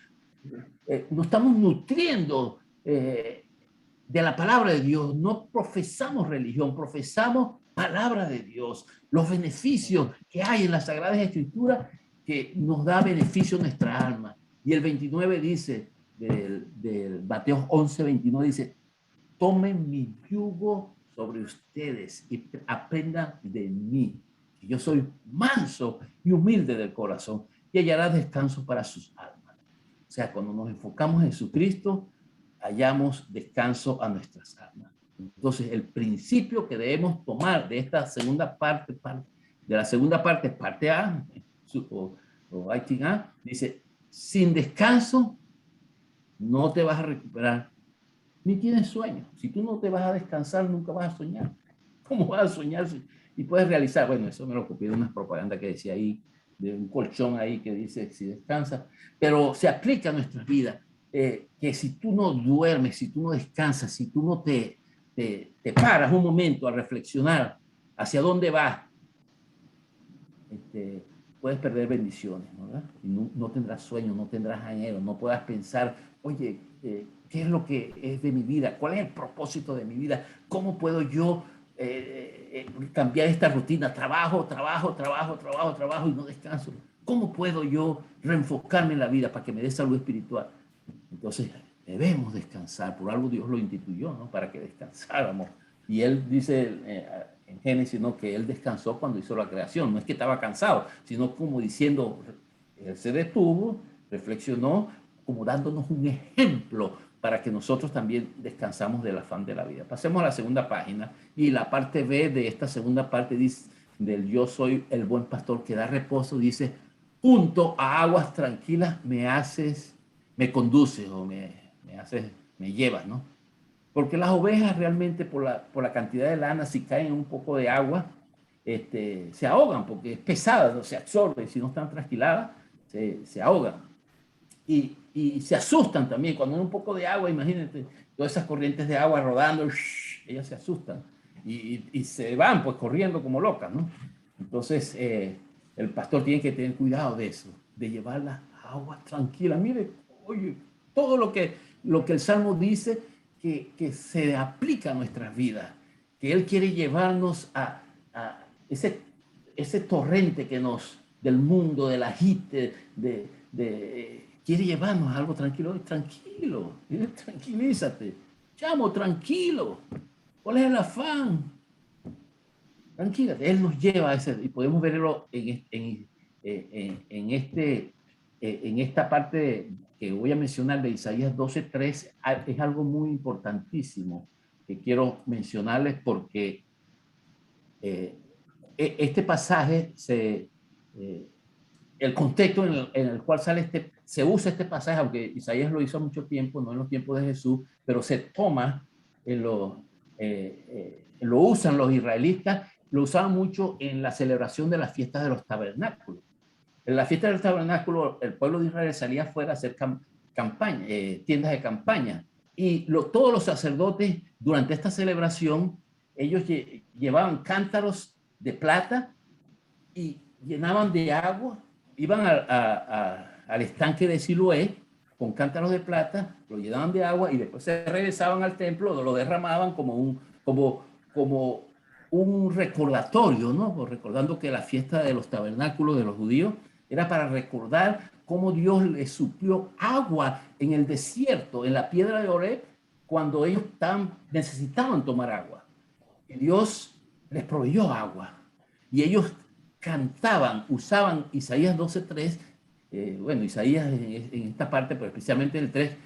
nos estamos nutriendo de la palabra de Dios. No profesamos religión, profesamos palabra de Dios, los beneficios que hay en las Sagradas Escrituras que nos da beneficio a nuestra alma. Y el 29 dice, del Mateo 11:29 dice, tomen mi yugo sobre ustedes y aprendan de mí, que yo soy manso y humilde del corazón, y hallará descanso para sus almas. O sea, cuando nos enfocamos en Jesucristo, hallamos descanso a nuestras almas. Entonces, el principio que debemos tomar de esta segunda parte, parte A, o ITIN A, dice, sin descanso no te vas a recuperar ni tienes sueño. Si tú no te vas a descansar, nunca vas a soñar. ¿Cómo vas a soñar? Y puedes realizar, bueno, eso me lo copié de una propaganda que decía ahí, de un colchón ahí que dice si descansas, pero se aplica a nuestras vidas, que si tú no duermes, si tú no descansas, si tú no te paras un momento a reflexionar hacia dónde vas, puedes perder bendiciones, ¿verdad? Y no tendrás sueño, no tendrás anhelo, no puedas pensar, oye, ¿qué es lo que es de mi vida? ¿Cuál es el propósito de mi vida? ¿Cómo puedo yo cambiar esta rutina? Trabajo y no descanso. ¿Cómo puedo yo reenfocarme en la vida para que me dé salud espiritual? Entonces, debemos descansar. Por algo Dios lo instituyó, ¿no? Para que descansáramos. Y Él dice en Génesis, ¿no? Que Él descansó cuando hizo la creación. No es que estaba cansado, sino como diciendo, Él se detuvo, reflexionó, como dándonos un ejemplo para que nosotros también descansamos del afán de la vida. Pasemos a la segunda página y la parte B de esta segunda parte dice, del yo soy el buen pastor que da reposo, dice, junto a aguas tranquilas me conduces o me llevas, ¿no? Porque las ovejas realmente por la cantidad de lana, si caen en un poco de agua, se ahogan porque es pesada, no se absorbe, si no están tranquiladas, se ahogan. Y se asustan también, cuando hay un poco de agua, imagínate, todas esas corrientes de agua rodando, ellas se asustan y se van pues corriendo como locas, ¿no? Entonces, el pastor tiene que tener cuidado de eso, de llevarlas a aguas tranquilas. Mire, oye, todo lo que el Salmo dice que se aplica a nuestras vidas, que Él quiere llevarnos a ese torrente que del mundo, del agite, quiere llevarnos a algo tranquilo. Tranquilo, tranquilízate, chamo, tranquilo. ¿Cuál es el afán? Tranquilate, Él nos lleva a ese, y podemos verlo en esta parte que voy a mencionar de Isaías 12:3, es algo muy importantísimo que quiero mencionarles porque este pasaje, el contexto en el cual se usa este pasaje, aunque Isaías lo hizo mucho tiempo, no en los tiempos de Jesús, pero se toma, lo usan los israelitas, lo usaban mucho en la celebración de las fiestas de los tabernáculos. En la fiesta del tabernáculo, el pueblo de Israel salía afuera a hacer tiendas de campaña. Y todos los sacerdotes, durante esta celebración, ellos llevaban cántaros de plata y llenaban de agua, iban al estanque de Siloé con cántaros de plata, lo llenaban de agua y después se regresaban al templo, lo derramaban como un recordatorio, ¿no? Recordando que la fiesta de los tabernáculos de los judíos era para recordar cómo Dios les suplió agua en el desierto, en la piedra de Oreb, cuando ellos necesitaban tomar agua. Y Dios les proveyó agua. Y ellos cantaban, usaban Isaías 12:3, bueno, Isaías en esta parte, pero especialmente el 3,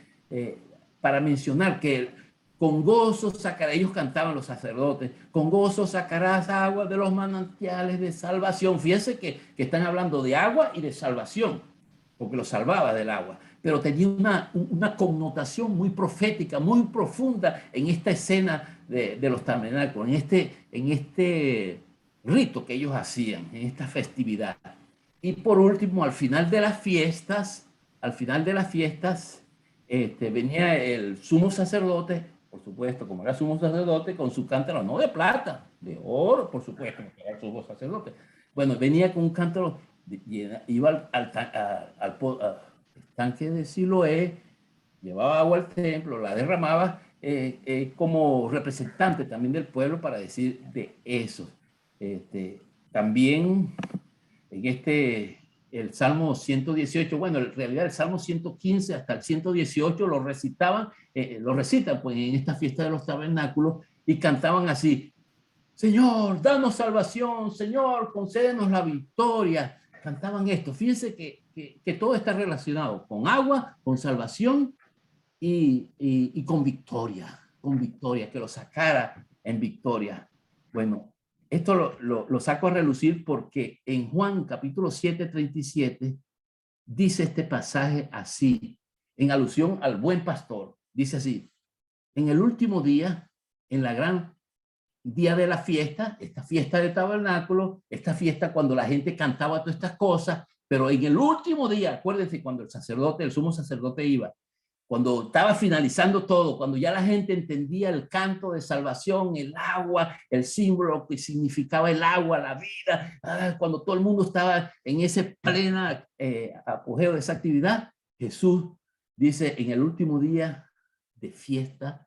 para mencionar que con gozo sacarás, ellos cantaban los sacerdotes, con gozo sacarás agua de los manantiales de salvación. Fíjense que están hablando de agua y de salvación, porque lo salvaba del agua, pero tenía una connotación muy profética, muy profunda en esta escena de los tabernáculos, en este rito que ellos hacían, en esta festividad. Y por último, al final de las fiestas, venía el sumo sacerdote, por supuesto, como era sumo sacerdote, con su cántaro, no de plata, de oro, por supuesto, porque era el sumo sacerdote. Bueno, venía con un cántaro, iba al estanque de Siloé, llevaba agua al templo, la derramaba como representante también del pueblo para decir de eso. También en el Salmo 118, bueno, en realidad el Salmo 115 hasta el 118 lo recitan pues en esta fiesta de los tabernáculos y cantaban así: Señor, danos salvación, Señor, concédenos la victoria. Cantaban esto. Fíjense que todo está relacionado con agua, con salvación y con victoria, que lo sacara en victoria. Bueno, esto lo saco a relucir porque en Juan capítulo 7:37 dice este pasaje así, en alusión al buen pastor. Dice así: en el último día, en la gran día de la fiesta, esta fiesta del tabernáculo, esta fiesta cuando la gente cantaba todas estas cosas, pero en el último día, acuérdense, cuando el sacerdote, el sumo sacerdote iba, cuando estaba finalizando todo, cuando ya la gente entendía el canto de salvación, el agua, el símbolo que significaba el agua, la vida, cuando todo el mundo estaba en ese plena apogeo de esa actividad, Jesús dice en el último día de fiesta,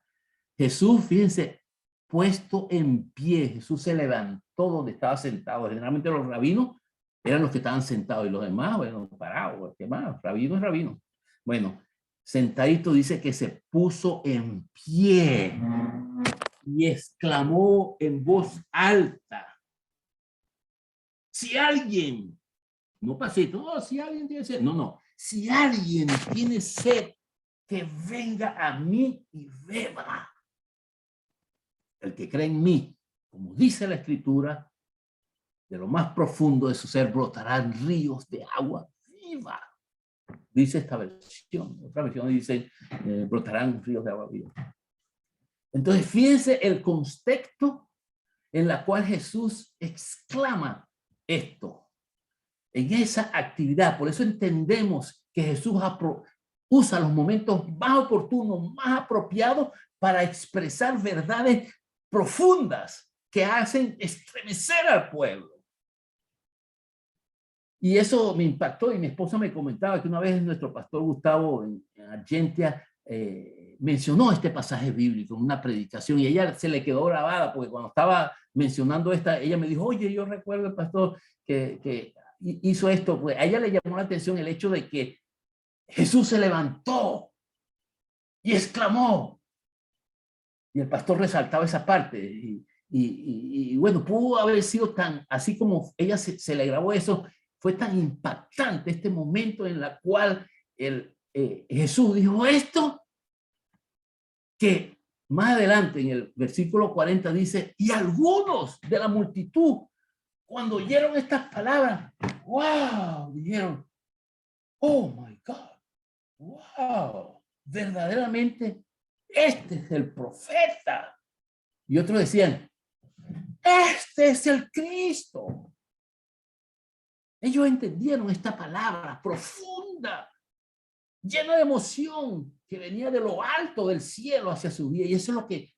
Jesús, fíjense, puesto en pie, Jesús se levantó donde estaba sentado. Generalmente los rabinos eran los que estaban sentados y los demás, bueno, parados, ¿qué más? Rabino es rabino. Bueno, sentadito dice que se puso en pie y exclamó en voz alta: si alguien, no pasito, no, si alguien tiene sed, no, si alguien tiene sed, que venga a mí y beba. El que cree en mí, como dice la Escritura, de lo más profundo de su ser brotarán ríos de agua viva. Dice esta versión. Otra versión dice, brotarán ríos de agua viva. Entonces, fíjense el contexto en la cual Jesús exclama esto. En esa actividad, por eso entendemos que Jesús usa los momentos más oportunos, más apropiados para expresar verdades profundas que hacen estremecer al pueblo. Y eso me impactó, y mi esposa me comentaba que una vez nuestro pastor Gustavo en Argentia mencionó este pasaje bíblico en una predicación, y a ella se le quedó grabada, porque cuando estaba mencionando esta, ella me dijo, oye, yo recuerdo el pastor que hizo esto. Pues a ella le llamó la atención el hecho de que Jesús se levantó y exclamó. Y el pastor resaltaba esa parte. Y bueno, pudo haber sido tan, así como ella se le grabó eso, fue tan impactante este momento en el cual Jesús dijo esto, que más adelante en el versículo 40 dice, y algunos de la multitud, cuando oyeron estas palabras, wow, dijeron, oh my God, wow, verdaderamente este es el profeta. Y otros decían, este es el Cristo. Ellos entendieron esta palabra profunda, llena de emoción, que venía de lo alto del cielo hacia su vida. Y eso es lo que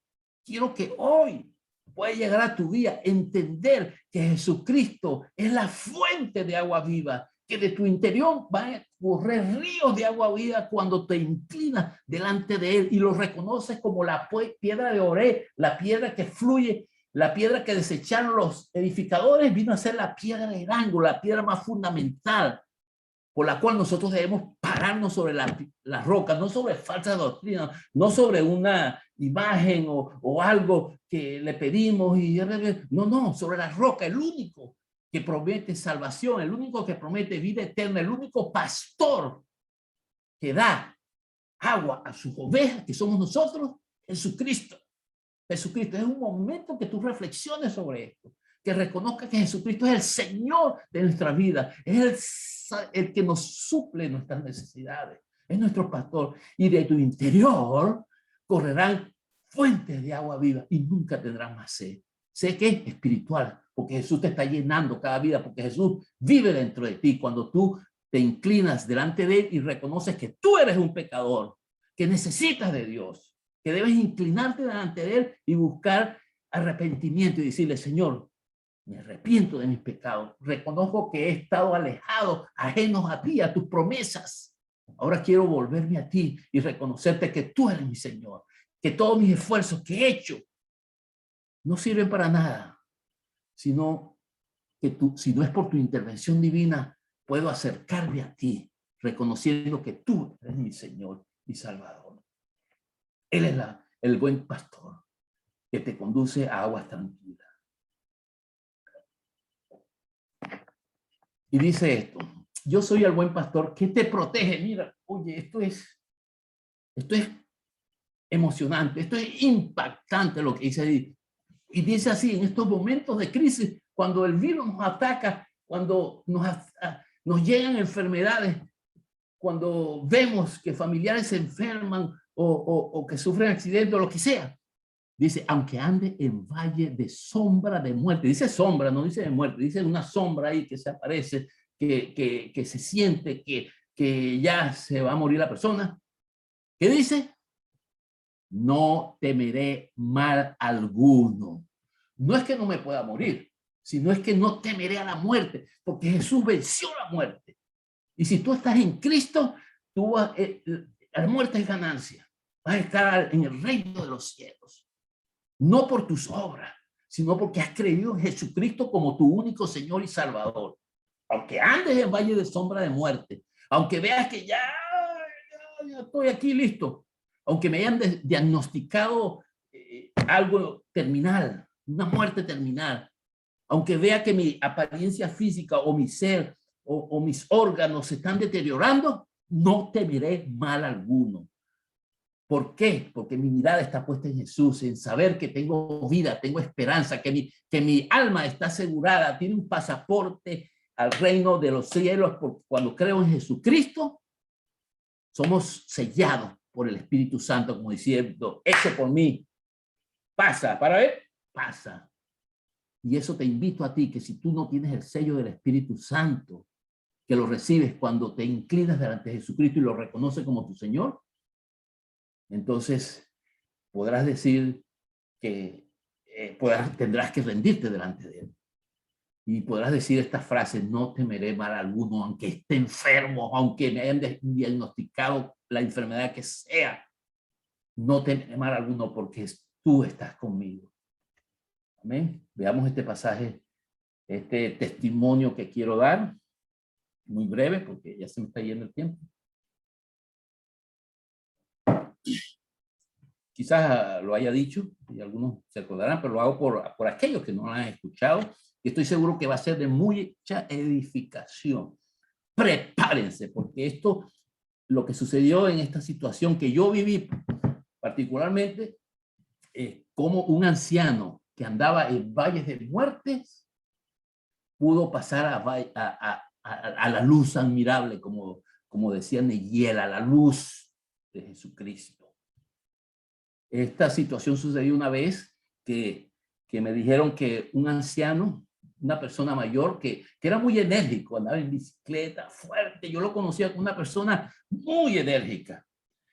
quiero que hoy pueda llegar a tu vida, entender que Jesucristo es la fuente de agua viva, que de tu interior van a correr ríos de agua viva cuando te inclinas delante de él y lo reconoces como la piedra de Oré, la piedra que fluye. La piedra que desecharon los edificadores vino a ser la piedra del ángulo, la piedra más fundamental, por la cual nosotros debemos pararnos sobre la roca, no sobre falsa doctrina, no sobre una imagen o algo que le pedimos. No, sobre la roca, el único que promete salvación, el único que promete vida eterna, el único pastor que da agua a sus ovejas, que somos nosotros, Jesucristo. Jesucristo, es un momento que tú reflexiones sobre esto, que reconozcas que Jesucristo es el Señor de nuestra vida, es el que nos suple nuestras necesidades, es nuestro pastor, y de tu interior correrán fuentes de agua viva y nunca tendrás más sed. Sé que es espiritual, porque Jesús te está llenando cada vida, porque Jesús vive dentro de ti. Cuando tú te inclinas delante de él y reconoces que tú eres un pecador, que necesitas de Dios, que debes inclinarte delante de él y buscar arrepentimiento y decirle, Señor, me arrepiento de mis pecados, reconozco que he estado alejado, ajenos a ti, a tus promesas. Ahora quiero volverme a ti y reconocerte que tú eres mi Señor, que todos mis esfuerzos que he hecho no sirven para nada, sino que tú, si no es por tu intervención divina, puedo acercarme a ti, reconociendo que tú eres mi Señor y Salvador. Él es el buen pastor que te conduce a aguas tranquilas. Y dice esto, yo soy el buen pastor que te protege. Mira, oye, esto es emocionante, esto es impactante lo que dice ahí. Y dice así, en estos momentos de crisis, cuando el virus nos ataca, cuando nos llegan enfermedades, cuando vemos que familiares se enferman, o que sufren accidentes o lo que sea. Dice, aunque ande en valle de sombra de muerte. Dice sombra, no dice de muerte. Dice una sombra ahí que se aparece, que se siente que ya se va a morir la persona. ¿Qué dice? No temeré mal alguno. No es que no me pueda morir, sino es que no temeré a la muerte, porque Jesús venció la muerte. Y si tú estás en Cristo, la muerte es ganancia. Vas a estar en el reino de los cielos. No por tus obras, sino porque has creído en Jesucristo como tu único Señor y Salvador. Aunque andes en valle de sombra de muerte, aunque veas que ya estoy aquí listo, aunque me hayan diagnosticado algo terminal, una muerte terminal, aunque vea que mi apariencia física o mi ser o mis órganos se están deteriorando, no temeré mal alguno. ¿Por qué? Porque mi mirada está puesta en Jesús, en saber que tengo vida, tengo esperanza, que mi alma está asegurada, tiene un pasaporte al reino de los cielos, porque cuando creo en Jesucristo, somos sellados por el Espíritu Santo, como diciendo, hecho por mí, pasa, para ver, pasa. Y eso te invito a ti, que si tú no tienes el sello del Espíritu Santo, que lo recibes cuando te inclinas delante de Jesucristo y lo reconoces como tu Señor, entonces podrás decir que tendrás que rendirte delante de Él. Y podrás decir esta frase, no temeré mal alguno, aunque esté enfermo, aunque me hayan diagnosticado la enfermedad que sea. No temeré mal alguno porque tú estás conmigo. Amén. Veamos este pasaje, este testimonio que quiero dar. Muy breve porque ya se me está yendo el tiempo. Quizás lo haya dicho y algunos se acordarán, pero lo hago por aquellos que no lo han escuchado. Y estoy seguro que va a ser de mucha edificación. Prepárense, porque esto, lo que sucedió en esta situación que yo viví particularmente, como un anciano que andaba en valles de muertes, pudo pasar a la luz admirable, como decía Negiel, a la luz de Jesucristo. Esta situación sucedió una vez que me dijeron que un anciano, una persona mayor que era muy enérgico, andaba en bicicleta, fuerte, yo lo conocía como una persona muy enérgica.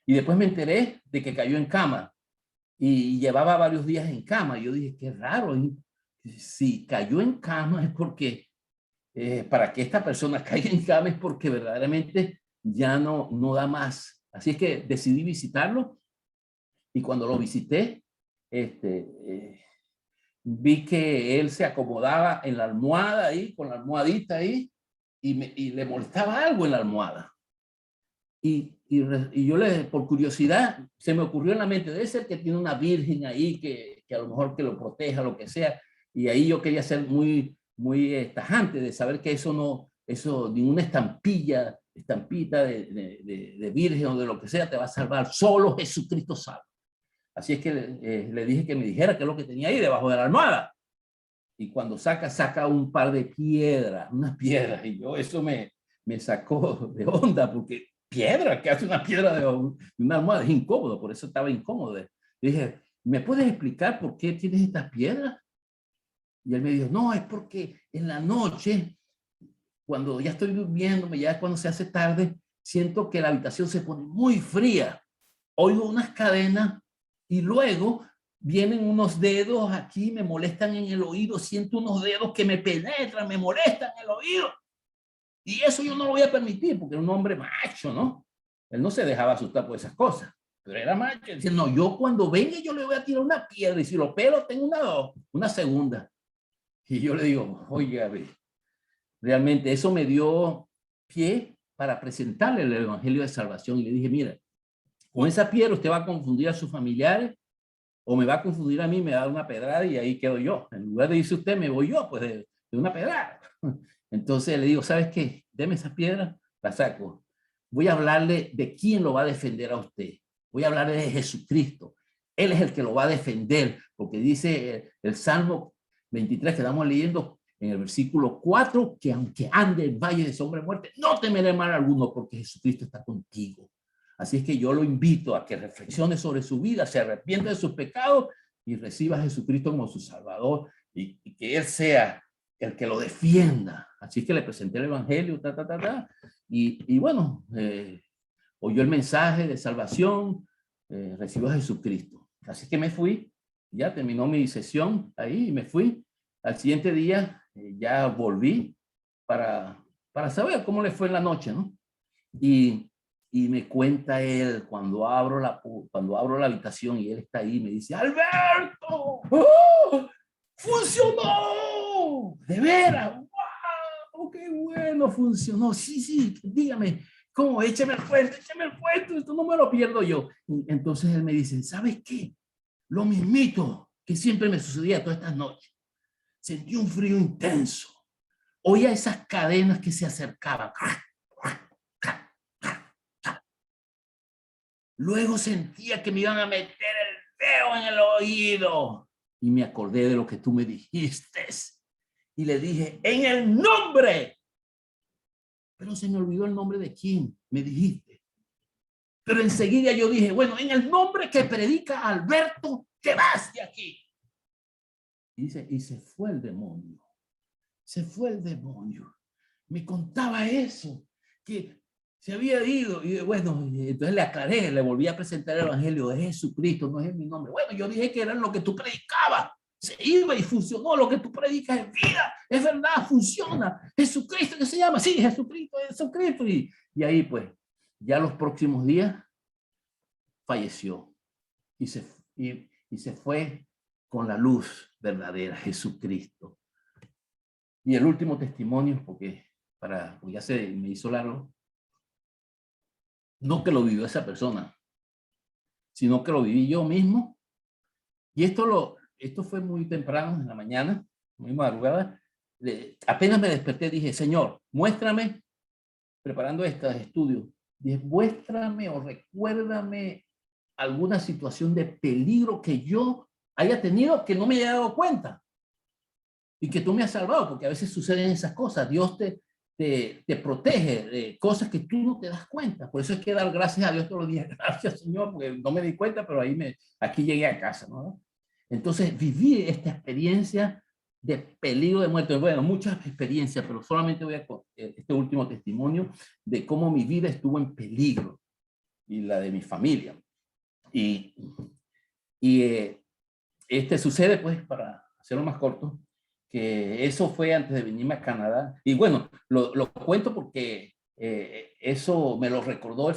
Y después me enteré de que cayó en cama y llevaba varios días en cama. Yo dije, qué raro, si cayó en cama es porque, para que esta persona caiga en cama es porque verdaderamente ya no da más. Así es que decidí visitarlo. Y cuando lo visité, vi que él se acomodaba en la almohada ahí, con la almohadita ahí, y le molestaba algo en la almohada. Y yo por curiosidad, se me ocurrió en la mente, debe ser que tiene una virgen ahí que a lo mejor que lo proteja, lo que sea. Y ahí yo quería ser muy tajante de saber que ninguna estampita de virgen o de lo que sea te va a salvar. Solo Jesucristo salva. Así es que le dije que me dijera qué es lo que tenía ahí debajo de la almohada. Y cuando saca un par de piedras, unas piedras. Y eso me sacó de onda, porque piedra, ¿qué hace una piedra de una almohada? Es incómodo, por eso estaba incómodo. Le dije, ¿me puedes explicar por qué tienes estas piedras? Y él me dijo, no, es porque en la noche, cuando ya estoy durmiéndome, ya cuando se hace tarde, siento que la habitación se pone muy fría. Oigo unas cadenas y luego vienen unos dedos aquí, me molestan en el oído, siento unos dedos que me penetran, me molestan en el oído. Y eso yo no lo voy a permitir, porque era un hombre macho, ¿no? Él no se dejaba asustar por esas cosas, pero era macho. Decía, no, yo cuando venga yo le voy a tirar una piedra y si lo pelo tengo una segunda. Y yo le digo, oiga, realmente eso me dio pie para presentarle el evangelio de salvación. Y le dije, mira, con esa piedra usted va a confundir a sus familiares o me va a confundir a mí, me va a dar una pedrada y ahí quedo yo. En lugar de irse usted, me voy yo, pues de una pedrada. Entonces le digo, ¿sabes qué? Deme esa piedra, la saco. Voy a hablarle de quién lo va a defender a usted. Voy a hablarle de Jesucristo. Él es el que lo va a defender, porque dice el Salmo 23 que estamos leyendo en el versículo 4, que aunque ande en valle de sombra de muerte, no temeré mal alguno, porque Jesucristo está contigo. Así es que yo lo invito a que reflexione sobre su vida, se arrepienta de sus pecados y reciba a Jesucristo como su Salvador y que Él sea el que lo defienda. Así es que le presenté el Evangelio, y bueno, oyó el mensaje de salvación, recibió a Jesucristo. Así que me fui, ya terminó mi sesión ahí y me fui. Al siguiente día ya volví para saber cómo le fue en la noche, ¿no? Y me cuenta él cuando abro la habitación y él está ahí, me dice, Alberto, ¡oh! ¡Funcionó! ¡De veras! ¡Wow! ¡Qué bueno! Funcionó. Sí, dígame, ¿cómo? Écheme el cuento, esto no me lo pierdo yo. Y entonces él me dice, ¿sabes qué? Lo mismito que siempre me sucedía todas estas noches. Sentí un frío intenso. Oía esas cadenas que se acercaban. Luego sentía que me iban a meter el dedo en el oído. Y me acordé de lo que tú me dijiste. Y le dije, en el nombre. Pero se me olvidó el nombre de quién me dijiste. Pero enseguida yo dije, bueno, en el nombre que predica Alberto, te vas de aquí. Y se fue el demonio. Se fue el demonio. Me contaba eso, que se había ido. Y bueno, entonces le aclaré, le volví a presentar el Evangelio de Jesucristo, no es en mi nombre. Bueno, yo dije que era lo que tú predicabas. Se iba y funcionó. Lo que tú predicas es vida, es verdad, funciona. Jesucristo, ¿qué se llama? Sí, Jesucristo. Y ahí pues, ya los próximos días falleció y se fue con la luz verdadera, Jesucristo. Y el último testimonio, porque ya se me hizo largo, no que lo vivió esa persona, sino que lo viví yo mismo. Y esto fue muy temprano en la mañana, muy madrugada. Apenas me desperté, dije, Señor, muéstrame, preparando estos estudios, dije, muéstrame o recuérdame alguna situación de peligro que yo haya tenido que no me haya dado cuenta y que tú me has salvado, porque a veces suceden esas cosas. Dios te protege de cosas que tú no te das cuenta. Por eso es que dar gracias a Dios todos los días. Gracias, Señor, porque no me di cuenta, pero aquí llegué a casa, ¿no? Entonces viví esta experiencia de peligro de muerte. Bueno, muchas experiencias, pero solamente voy a este último testimonio de cómo mi vida estuvo en peligro y la de mi familia. Y sucede, pues, para hacerlo más corto, que eso fue antes de venirme a Canadá. Y bueno, lo cuento porque eso me lo recordó,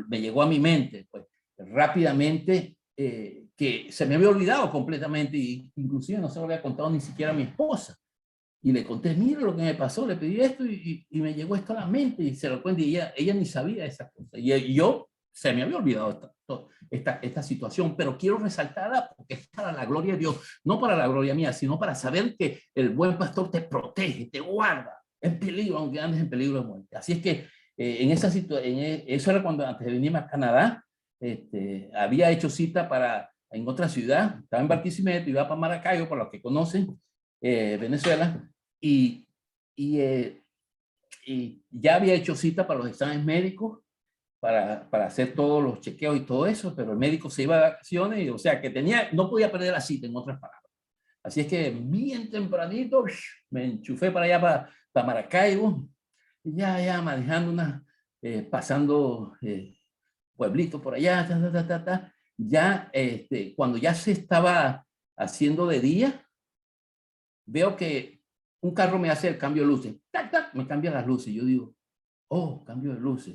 me llegó a mi mente, pues, rápidamente, que se me había olvidado completamente, y inclusive no se lo había contado ni siquiera a mi esposa. Y le conté, mira lo que me pasó, le pedí esto y me llegó esto a la mente, y se lo cuento, y ella ni sabía esa cosa. Y yo se me había olvidado esta situación, pero quiero resaltarla porque es para la gloria de Dios, no para la gloria mía, sino para saber que el buen pastor te protege, te guarda en peligro, aunque andes en peligro de muerte. Así es que en esa situación, eso era cuando antes de venirme a Canadá, había hecho cita en otra ciudad, estaba en Barquisimeto, iba para Maracaibo, para los que conocen Venezuela, y ya había hecho cita para los exámenes médicos, para hacer todos los chequeos y todo eso, pero el médico se iba de vacaciones, o sea que no podía perder la cita, en otras palabras. Así es que bien tempranito me enchufé para allá, para Maracaibo, y ya manejando pasando pueblitos por allá, ya cuando ya se estaba haciendo de día, veo que un carro me hace el cambio de luces, me cambia las luces, yo digo, oh, cambio de luces.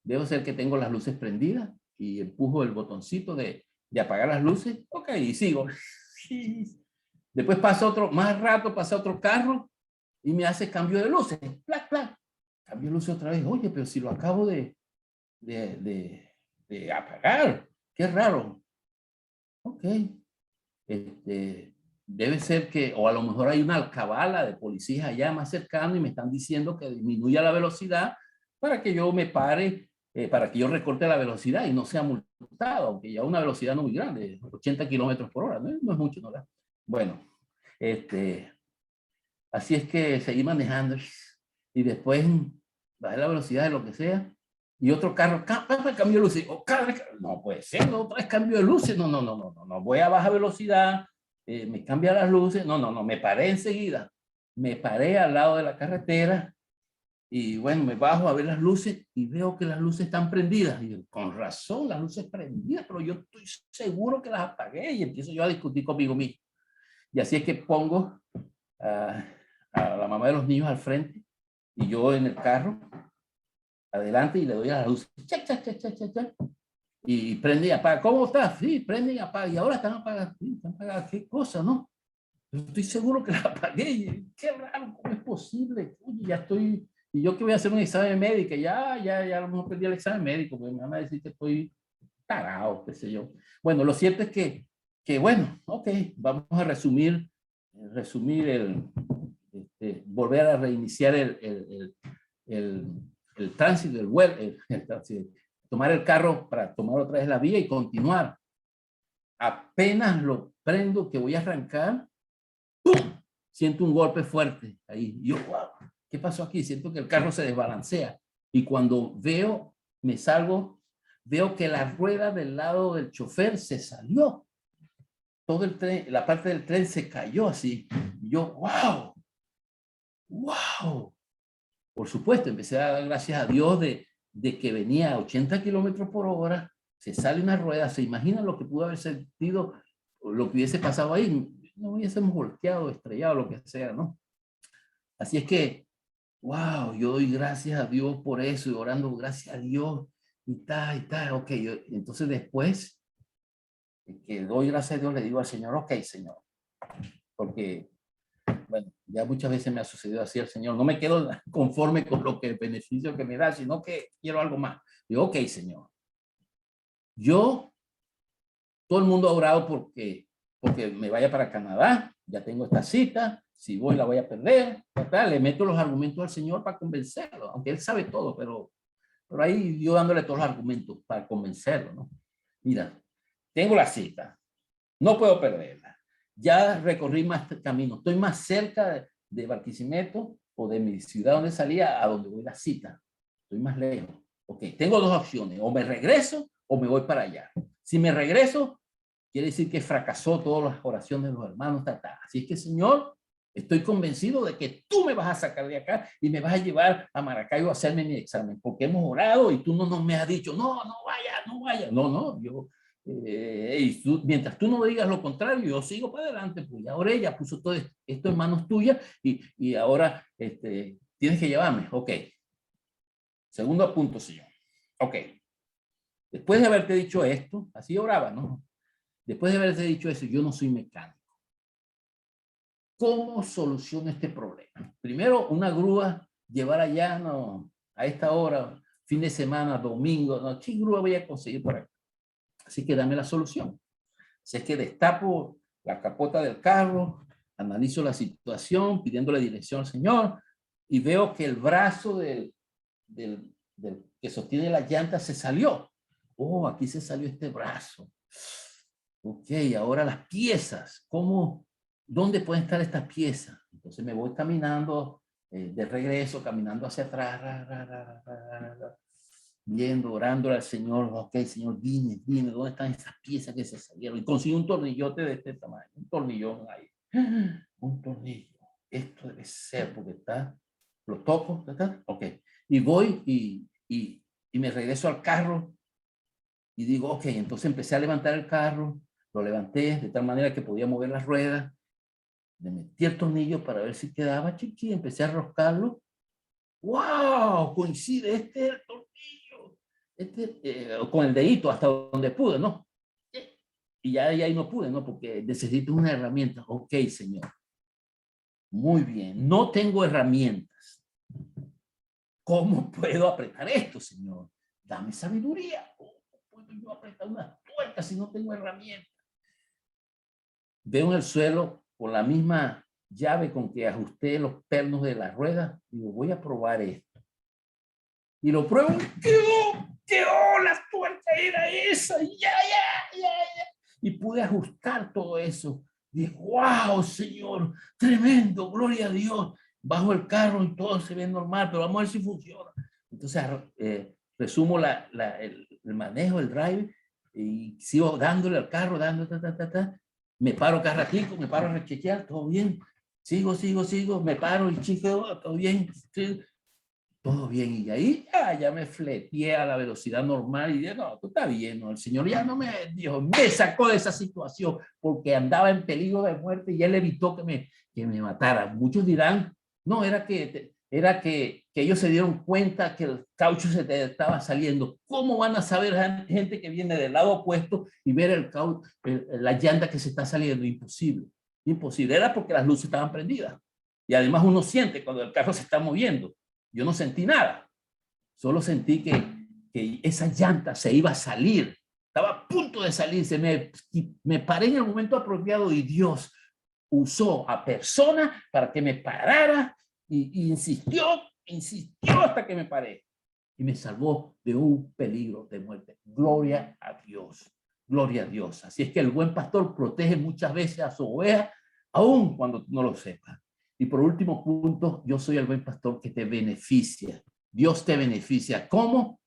Debo ser que tengo las luces prendidas y empujo el botoncito de apagar las luces. Ok, y sigo. Después pasa otro carro y me hace cambio de luces. ¡Plac, plac! Cambio de luces otra vez. Oye, pero si lo acabo de apagar. Qué raro. Ok. Debe ser que, o a lo mejor hay una alcabala de policías allá más cercano y me están diciendo que disminuya la velocidad para que yo me pare, para que yo recorte la velocidad y no sea multado, aunque ya una velocidad no muy grande, 80 kilómetros por hora, no es mucho, ¿no? Bueno, así es que seguí manejando y después bajé la velocidad de lo que sea Y otro carro, cambio de luces. No puede ser, otra vez cambio de luces. No, voy a baja velocidad, me cambia las luces. No, me paré enseguida. Me paré al lado de la carretera y bueno, me bajo a ver las luces y veo que las luces están prendidas. Y yo, con razón, las luces prendidas, pero yo estoy seguro que las apagué y empiezo yo a discutir conmigo mismo. Y así es que pongo a la mamá de los niños al frente y yo en el carro adelante y le doy a las luces. Y prende y apaga. ¿Cómo está? Sí, prende y apaga. Y ahora están apagadas. Sí, están apagadas. ¿Qué cosa, no? Yo estoy seguro que las apagué. Qué raro, ¿cómo es posible? Uy, ya estoy... Y yo que voy a hacer un examen médico, ya a lo mejor perdí el examen médico, porque me van a decir que estoy tarado, qué sé yo. Bueno, lo cierto es que bueno, ok, vamos a resumir volver a reiniciar el tránsito, el tránsito, tomar el carro para tomar otra vez la vía y continuar. Apenas lo prendo, que voy a arrancar, ¡pum! Siento un golpe fuerte ahí. Yo, wow, ¿qué pasó aquí? Siento que el carro se desbalancea. Y cuando me salgo, veo que la rueda del lado del chofer se salió. Todo el tren, la parte del tren se cayó así. Y yo, wow, wow. Por supuesto, empecé a dar gracias a Dios de que venía a 80 kilómetros por hora, se sale una rueda, se imagina lo que pudo haber sentido, lo que hubiese pasado ahí, no hubiésemos volteado, estrellado, lo que sea, ¿no? Así es que, wow, yo doy gracias a Dios por eso y orando, gracias a Dios, y tal, ok. Entonces después que doy gracias a Dios, le digo al Señor, ok, Señor, porque, bueno, ya muchas veces me ha sucedido así al Señor, no me quedo conforme con lo que el beneficio que me da, sino que quiero algo más. Digo, ok, Señor, todo el mundo ha orado porque me vaya para Canadá, ya tengo esta cita, si voy la voy a perder, le meto los argumentos al Señor para convencerlo, aunque Él sabe todo, pero ahí yo dándole todos los argumentos para convencerlo, ¿no? Mira, tengo la cita, no puedo perderla, ya recorrí más camino, estoy más cerca de Barquisimeto o de mi ciudad donde salía a donde voy la cita, estoy más lejos. Ok, tengo dos opciones, o me regreso o me voy para allá. Si me regreso, quiere decir que fracasó todas las oraciones de los hermanos. Así es que, Señor, estoy convencido de que tú me vas a sacar de acá y me vas a llevar a Maracaibo a hacerme mi examen, porque hemos orado y tú no me has dicho, no vaya. No, yo, mientras tú no digas lo contrario, yo sigo para adelante, pues ya oré, ya puso todo esto en manos tuyas y ahora tienes que llevarme. Ok. Segundo punto, Señor. Ok. Después de haberte dicho esto, así oraba, ¿no? Después de haberte dicho eso, yo no soy mecánico. ¿Cómo soluciono este problema? Primero, una grúa, llevar allá, no, a esta hora, fin de semana, domingo, no, ¿qué grúa voy a conseguir por aquí? Así que dame la solución. Si es que destapo la capota del carro, analizo la situación, pidiéndole dirección al Señor, y veo que el brazo que sostiene la llanta se salió. Oh, aquí se salió este brazo. Ok, ahora las piezas. ¿Dónde pueden estar estas piezas? Entonces me voy caminando de regreso, caminando hacia atrás, viendo, orándole al Señor. Ok, Señor, dime, ¿dónde están esas piezas que se salieron? Y consigo un tornillote de este tamaño, un tornillón ahí. Un tornillo. Esto debe ser porque lo toco, ¿está? Ok. Y voy y me regreso al carro y digo, ok, entonces empecé a levantar el carro, lo levanté de tal manera que podía mover las ruedas, le metí el tornillo para ver si quedaba chiqui, empecé a roscarlo. ¡Wow! Coincide, este es el tornillo. Con el dedito hasta donde pude, ¿no? Y ya ahí no pude, ¿no? Porque necesito una herramienta. Ok, Señor. Muy bien, no tengo herramientas. ¿Cómo puedo apretar esto, Señor? Dame sabiduría. ¿Cómo puedo yo apretar una tuerca si no tengo herramientas? Veo en el suelo con la misma llave con que ajusté los pernos de la rueda. Digo, voy a probar esto. Y lo pruebo. ¡Quedó! La tuerca era esa. Ya. Y pude ajustar todo eso. Dije, wow, Señor, tremendo, gloria a Dios. Bajo el carro y todo se ve normal, pero vamos a ver si funciona. Entonces resumo el manejo, el drive, y sigo dándole al carro, dando, me paro cada ratico, me paro a rechequear, todo bien, sigo, me paro y chico, todo bien, sí, todo bien, y ahí ya me fleteé a la velocidad normal y dije, no, tú estás bien, ¿no? El Señor ya no me, Dios, me sacó de esa situación porque andaba en peligro de muerte y Él evitó que me matara. Muchos dirán, no, era que ellos se dieron cuenta que el caucho se te estaba saliendo. ¿Cómo van a saber gente que viene del lado opuesto y ver la llanta que se está saliendo? Imposible, imposible. Era porque las luces estaban prendidas. Y además uno siente cuando el carro se está moviendo. Yo no sentí nada, solo sentí que esa llanta se iba a salir, estaba a punto de salirse, me paré en el momento apropiado y Dios usó a personas para que me parara y insistió hasta que me paré y me salvó de un peligro de muerte. Gloria a Dios, gloria a Dios. Así es que el buen pastor protege muchas veces a su oveja, aun cuando no lo sepa. Y por último punto, yo soy el buen pastor que te beneficia. Dios te beneficia. ¿Cómo?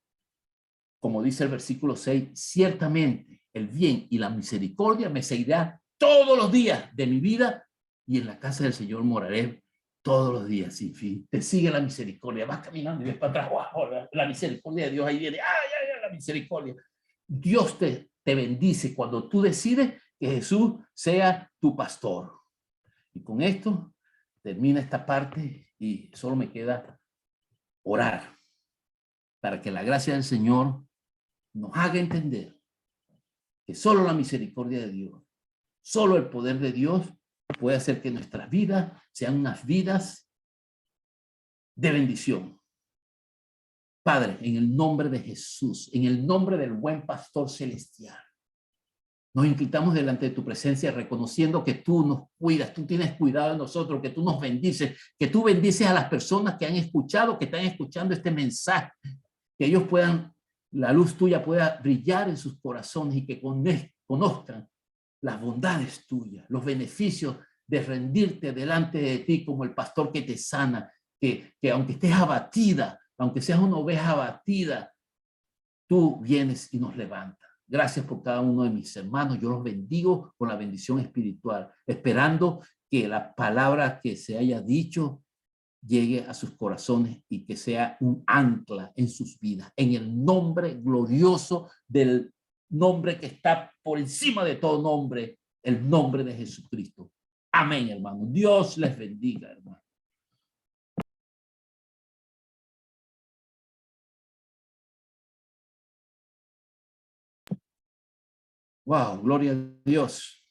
Como dice el versículo 6, ciertamente el bien y la misericordia me seguirá todos los días de mi vida y en la casa del Señor moraré todos los días sin fin. Te sigue la misericordia. Vas caminando y ves para atrás, wow, la misericordia de Dios ahí viene. La misericordia. Dios te bendice cuando tú decides que Jesús sea tu pastor. Y con esto termina esta parte y solo me queda orar para que la gracia del Señor nos haga entender que solo la misericordia de Dios, solo el poder de Dios puede hacer que nuestras vidas sean unas vidas de bendición. Padre, en el nombre de Jesús, en el nombre del buen pastor celestial, nos invitamos delante de tu presencia reconociendo que tú nos cuidas, tú tienes cuidado de nosotros, que tú nos bendices, que tú bendices a las personas que han escuchado, que están escuchando este mensaje, que ellos puedan, la luz tuya pueda brillar en sus corazones y que conozcan las bondades tuyas, los beneficios de rendirte delante de ti como el pastor que te sana, que aunque estés abatida, aunque seas una oveja abatida, tú vienes y nos levantas. Gracias por cada uno de mis hermanos. Yo los bendigo con la bendición espiritual, esperando que la palabra que se haya dicho llegue a sus corazones y que sea un ancla en sus vidas. En el nombre glorioso del nombre que está por encima de todo nombre, el nombre de Jesucristo. Amén, hermano. Dios les bendiga, hermano. Wow, gloria a Dios.